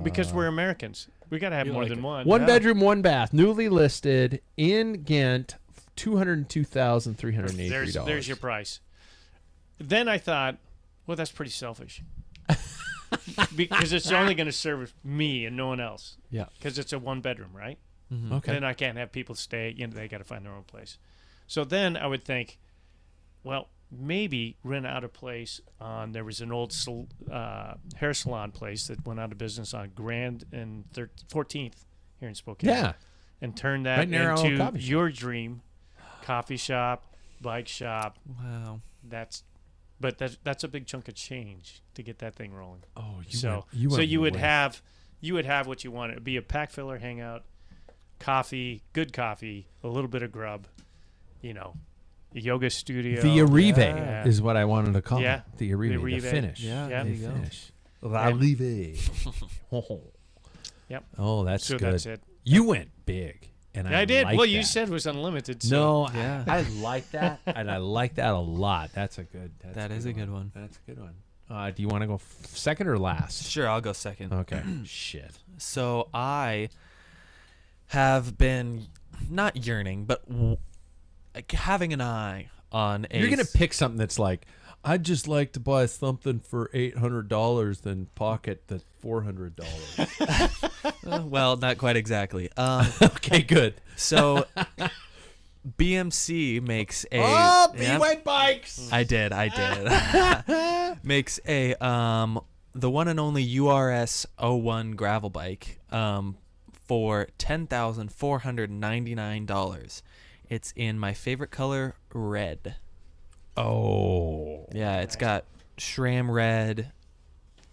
Speaker 2: Because we're Americans. We got to have
Speaker 1: You
Speaker 2: more
Speaker 1: like
Speaker 2: than
Speaker 1: it.
Speaker 2: one.
Speaker 1: 1
Speaker 2: Yeah.
Speaker 1: bedroom, 1 bath, newly listed in Ghent, $202,383.
Speaker 2: There's your price. Then I thought, well, that's pretty selfish. Because it's only going to serve me and no one else.
Speaker 1: Yeah.
Speaker 2: Because it's a 1 bedroom, right?
Speaker 3: Mhm.
Speaker 1: Okay.
Speaker 2: Then I can't have people stay. They got to find their own place. So then I would think, well, maybe rent out a place on. There was an old hair salon place that went out of business on Grand and 14th here in Spokane.
Speaker 1: Yeah.
Speaker 2: And turn that
Speaker 1: Right near our old
Speaker 2: into
Speaker 1: coffee shop.
Speaker 2: your dream coffee shop, bike shop.
Speaker 3: Wow.
Speaker 2: That's a big chunk of change to get that thing rolling.
Speaker 1: Oh,
Speaker 2: You would have what you want. It'd be a Packfiller hangout, coffee, good coffee, a little bit of grub, a yoga studio.
Speaker 1: The Arrive
Speaker 2: Yeah.
Speaker 1: is what I wanted to call
Speaker 2: Yeah.
Speaker 1: it. The Arrive, the
Speaker 2: Arrive.
Speaker 1: finish.
Speaker 3: Yeah,
Speaker 2: Yeah.
Speaker 3: there
Speaker 1: The
Speaker 3: you go.
Speaker 1: finish. Arrive.
Speaker 2: Yep.
Speaker 1: Oh, that's
Speaker 2: So
Speaker 1: good.
Speaker 2: that's it.
Speaker 1: You went big, and
Speaker 2: I did.
Speaker 1: like
Speaker 2: Well, you
Speaker 1: that.
Speaker 2: said it was unlimited. So.
Speaker 1: No,
Speaker 3: Yeah.
Speaker 1: I like that, and I like that a lot. That's a good.
Speaker 3: That is a good one.
Speaker 1: That's a good one. Do you want to go second or last?
Speaker 3: Sure, I'll go second.
Speaker 1: Okay. Shit.
Speaker 3: So I have been not yearning, but having an eye on a.
Speaker 1: You're gonna pick something that's like, I'd just like to buy something for $800, then pocket the $400.
Speaker 3: Well, not quite exactly.
Speaker 1: Okay, good.
Speaker 3: So BMC makes a.
Speaker 1: Oh,
Speaker 3: Yep.
Speaker 1: B-Way bikes.
Speaker 3: I did. Makes a the one and only URS 01 gravel bike for $10,499. It's in my favorite color, red.
Speaker 1: Oh.
Speaker 3: Yeah, it's got SRAM red,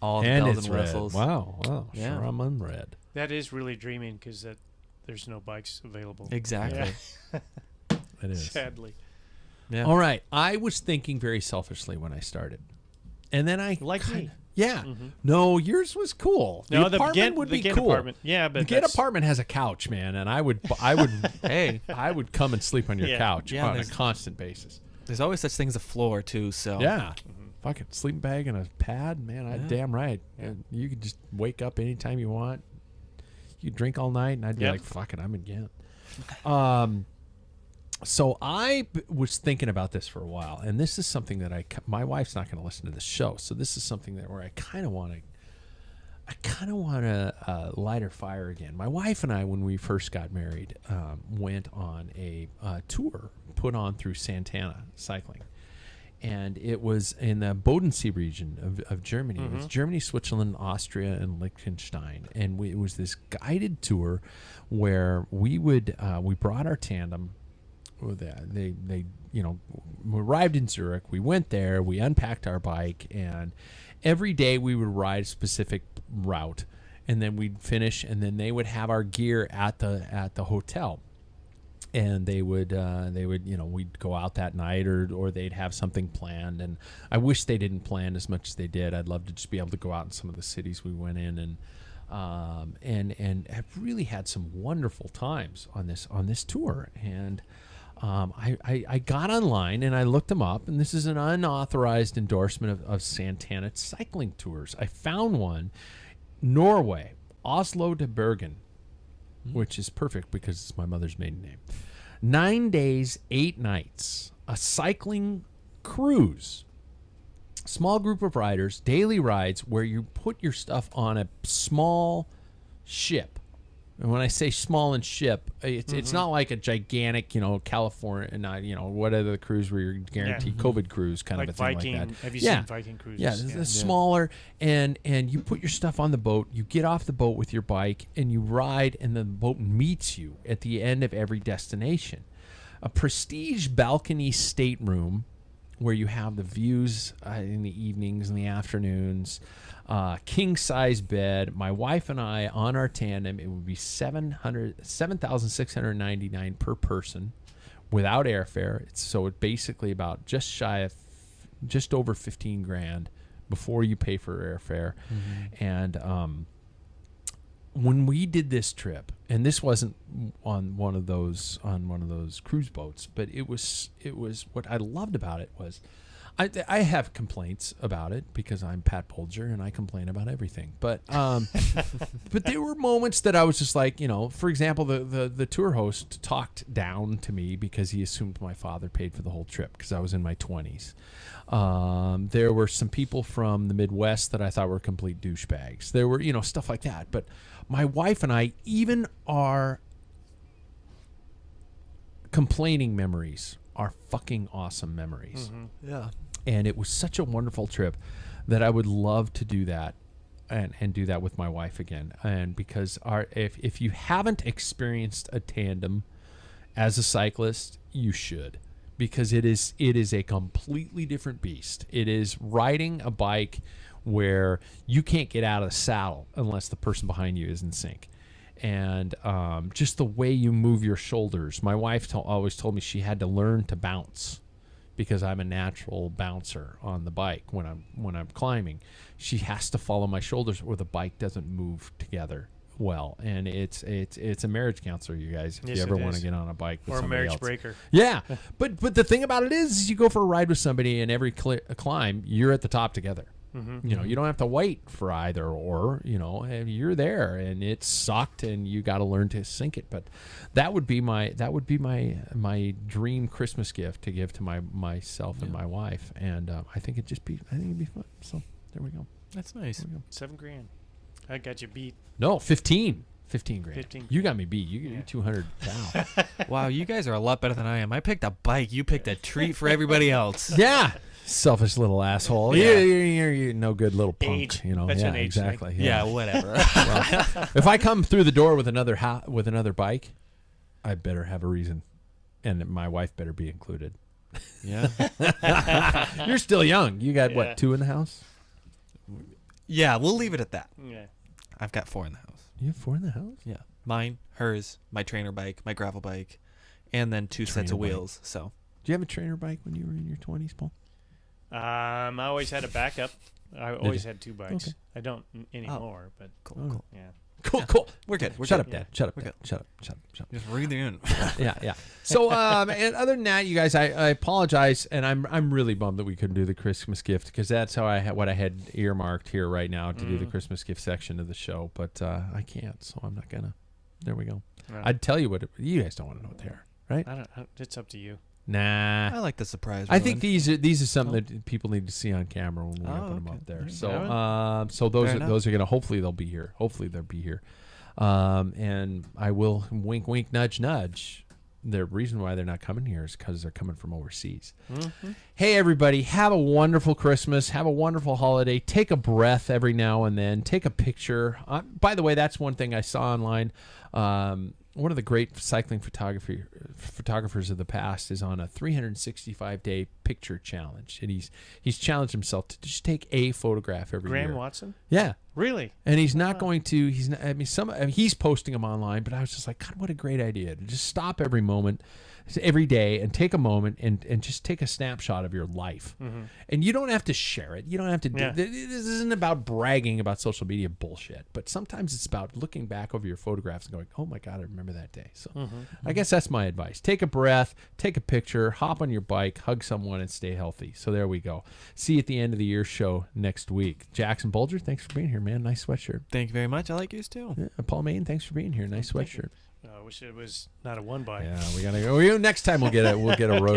Speaker 3: all the
Speaker 1: And
Speaker 3: bells
Speaker 1: it's
Speaker 3: and
Speaker 1: red.
Speaker 3: whistles.
Speaker 1: Wow.
Speaker 3: Yeah.
Speaker 1: Sure, I'm unread.
Speaker 2: That is really dreaming because there's no bikes available.
Speaker 3: Exactly.
Speaker 1: It is.
Speaker 2: Sadly.
Speaker 3: Yeah.
Speaker 1: All right. I was thinking very selfishly when I started. And then I
Speaker 2: Like me.
Speaker 1: Yeah.
Speaker 2: Mhm.
Speaker 1: No, yours was cool.
Speaker 2: No,
Speaker 1: the apartment would
Speaker 2: the
Speaker 1: be
Speaker 2: Ghent
Speaker 1: cool.
Speaker 2: apartment. Yeah, but
Speaker 1: The Ghent
Speaker 2: that's-
Speaker 1: apartment has a couch, man, and I would
Speaker 3: Hey,
Speaker 1: I would come and sleep on your
Speaker 2: Yeah.
Speaker 1: couch
Speaker 3: Yeah,
Speaker 1: on a
Speaker 3: there's-
Speaker 1: constant basis.
Speaker 3: there's always such things as a floor too. So
Speaker 1: Yeah. Fucking sleeping bag and a pad, man. I
Speaker 3: Yeah.
Speaker 1: Damn right.
Speaker 2: Yeah.
Speaker 1: And you can just wake up anytime you want. You drink all night, and I'd be
Speaker 2: Yep.
Speaker 1: like, fuck it, I'm in Ghent. So I was thinking about this for a while, and this is something that my wife's not going to listen to the show, so this is something where I kind of want to light her fire again. My wife and I, when we first got married, went on a tour put on through Santana Cycling. And it was in the Bodensee region of Germany. It was Germany, Switzerland, Austria, and Liechtenstein. And it was this guided tour where we brought our tandem. They we arrived in Zurich. We went there. We unpacked our bike, and every day we would ride a specific route, and then we'd finish, and then they would have our gear at the hotel. And they would we'd go out that night, or they'd have something planned. And I wish they didn't plan as much as they did. I'd love to just be able to go out in some of the cities we went in, and have really had some wonderful times on this tour. And I got online and I looked them up, and this is an unauthorized endorsement of Santana Cycling Tours. I found one, Norway, Oslo to Bergen, which is perfect because it's my mother's maiden name. 9 days, 8 nights, a cycling cruise. Small group of riders, daily rides where you put your stuff on a small ship. And when I say small and ship, it's not like a gigantic, California, not, what other cruise where you're guaranteed COVID cruise kind
Speaker 2: like
Speaker 1: of a thing
Speaker 2: Viking,
Speaker 1: like that.
Speaker 2: Have you seen Viking cruises?
Speaker 1: Yeah, it's smaller, and you put your stuff on the boat, you get off the boat with your bike, and you ride, and the boat meets you at the end of every destination. A prestige balcony stateroom where you have the views in the evenings and the afternoons, king-size bed. My wife and I, on our tandem, it would be $7,699 per person without airfare. So it's basically about just over 15 grand before you pay for airfare. And when we did this trip, and this wasn't on one of those cruise boats, but it was what I loved about it was I have complaints about it because I'm Pat Bolger and I complain about everything. But but there were moments that I was just like, for example, the tour host talked down to me because he assumed my father paid for the whole trip because I was in my 20s. There were some people from the Midwest that I thought were complete douchebags. There were, stuff like that. But my wife and I, even our complaining memories are fucking awesome memories.
Speaker 3: Yeah.
Speaker 1: And it was such a wonderful trip that I would love to do that and do that with my wife again. And because if you haven't experienced a tandem as a cyclist, you should. Because it is a completely different beast. It is riding a bike where you can't get out of the saddle unless the person behind you is in sync. And just the way you move your shoulders. My wife always told me she had to learn to bounce because I'm a natural bouncer on the bike when I'm climbing. She has to follow my shoulders or the bike doesn't move together well. And it's a marriage counselor, you guys, if you ever want to get on a bike with
Speaker 2: or a
Speaker 1: somebody
Speaker 2: marriage
Speaker 1: else.
Speaker 2: breaker.
Speaker 1: Yeah. But the thing about it is you go for a ride with somebody and every climb, you're at the top together. You don't have to wait for either or, and you're there and it sucked and you got to learn to sink it. But that would be my dream Christmas gift to give to myself and my wife. And I think it'd be fun. So there we go.
Speaker 3: That's nice.
Speaker 2: $7,000. I got you beat.
Speaker 1: No, 15 grand.
Speaker 2: 15.
Speaker 1: You got me beat. You 200. Wow.
Speaker 3: Wow, you guys are a lot better than I am. I picked a bike. You picked a treat for everybody else.
Speaker 1: Yeah. Selfish little asshole.
Speaker 3: Yeah.
Speaker 1: You're no good little punk.
Speaker 2: Age.
Speaker 1: Yeah,
Speaker 2: That's an age thing.
Speaker 1: exactly.
Speaker 3: Yeah, whatever.
Speaker 1: Well, if I come through the door with another bike, I better have a reason, and my wife better be included.
Speaker 3: Yeah.
Speaker 1: You're still young. You got what, 2 in the house?
Speaker 3: Yeah, we'll leave it at that.
Speaker 2: Yeah.
Speaker 3: I've got 4 in the house.
Speaker 1: You have 4 in the house?
Speaker 3: Yeah. Mine, hers, my trainer bike, my gravel bike, and then 2 sets of wheels. So.
Speaker 1: Do you have a trainer bike when you were in your 20s, Paul?
Speaker 2: I always had a backup. I always had 2 bikes.
Speaker 1: Okay.
Speaker 2: I don't anymore, but
Speaker 3: Cool.
Speaker 2: yeah.
Speaker 1: Cool.
Speaker 3: We're good.
Speaker 1: Shut up, Dad. Shut up,
Speaker 3: We're
Speaker 1: Dad. Shut up.
Speaker 3: Just breathe in.
Speaker 1: Yeah. So, and other than that, you guys, I apologize, and I'm really bummed that we couldn't do the Christmas gift because that's how what I had earmarked here right now to do the Christmas gift section of the show, but I can't, so I'm not gonna. There we go.
Speaker 2: Right.
Speaker 1: I'd tell you you guys don't want to know what they are, right?
Speaker 2: It's up to you.
Speaker 1: Nah.
Speaker 3: I like the surprise.
Speaker 1: I think these are something that people need to see on camera when we open them up there. So so those are gonna hopefully they'll be here. And I will wink nudge nudge. The reason why they're not coming here is because they're coming from overseas. Mm-hmm. Hey everybody, have a wonderful Christmas. Have a wonderful holiday. Take a breath every now and then. Take a picture. By the way, that's one thing I saw online. One of the great cycling photographers of the past is on a 365-day picture challenge, and he's challenged himself to just take a photograph every year.
Speaker 2: Graham Watson?
Speaker 1: Yeah,
Speaker 2: really.
Speaker 1: And he's not going to. He's not. He's posting them online, but I was just like, God, what a great idea to just stop every moment, every day, and take a moment and just take a snapshot of your life. Mm-hmm. And you don't have to share it. You don't have to. This isn't about bragging about social media bullshit, but sometimes it's about looking back over your photographs and going, oh my God, I remember that day. So I guess that's my advice. Take a breath, take a picture, hop on your bike, hug someone, and stay healthy. So there we go. See you at the end of the year show next week. Jackson Bulger, thanks for being here, man. Nice sweatshirt.
Speaker 3: Thank you very much. I like yours too.
Speaker 1: Yeah, Paul Main, thanks for being here. Nice sweatshirt.
Speaker 2: I wish it was not a one by.
Speaker 1: Yeah, we gotta go. Next time we'll get a road.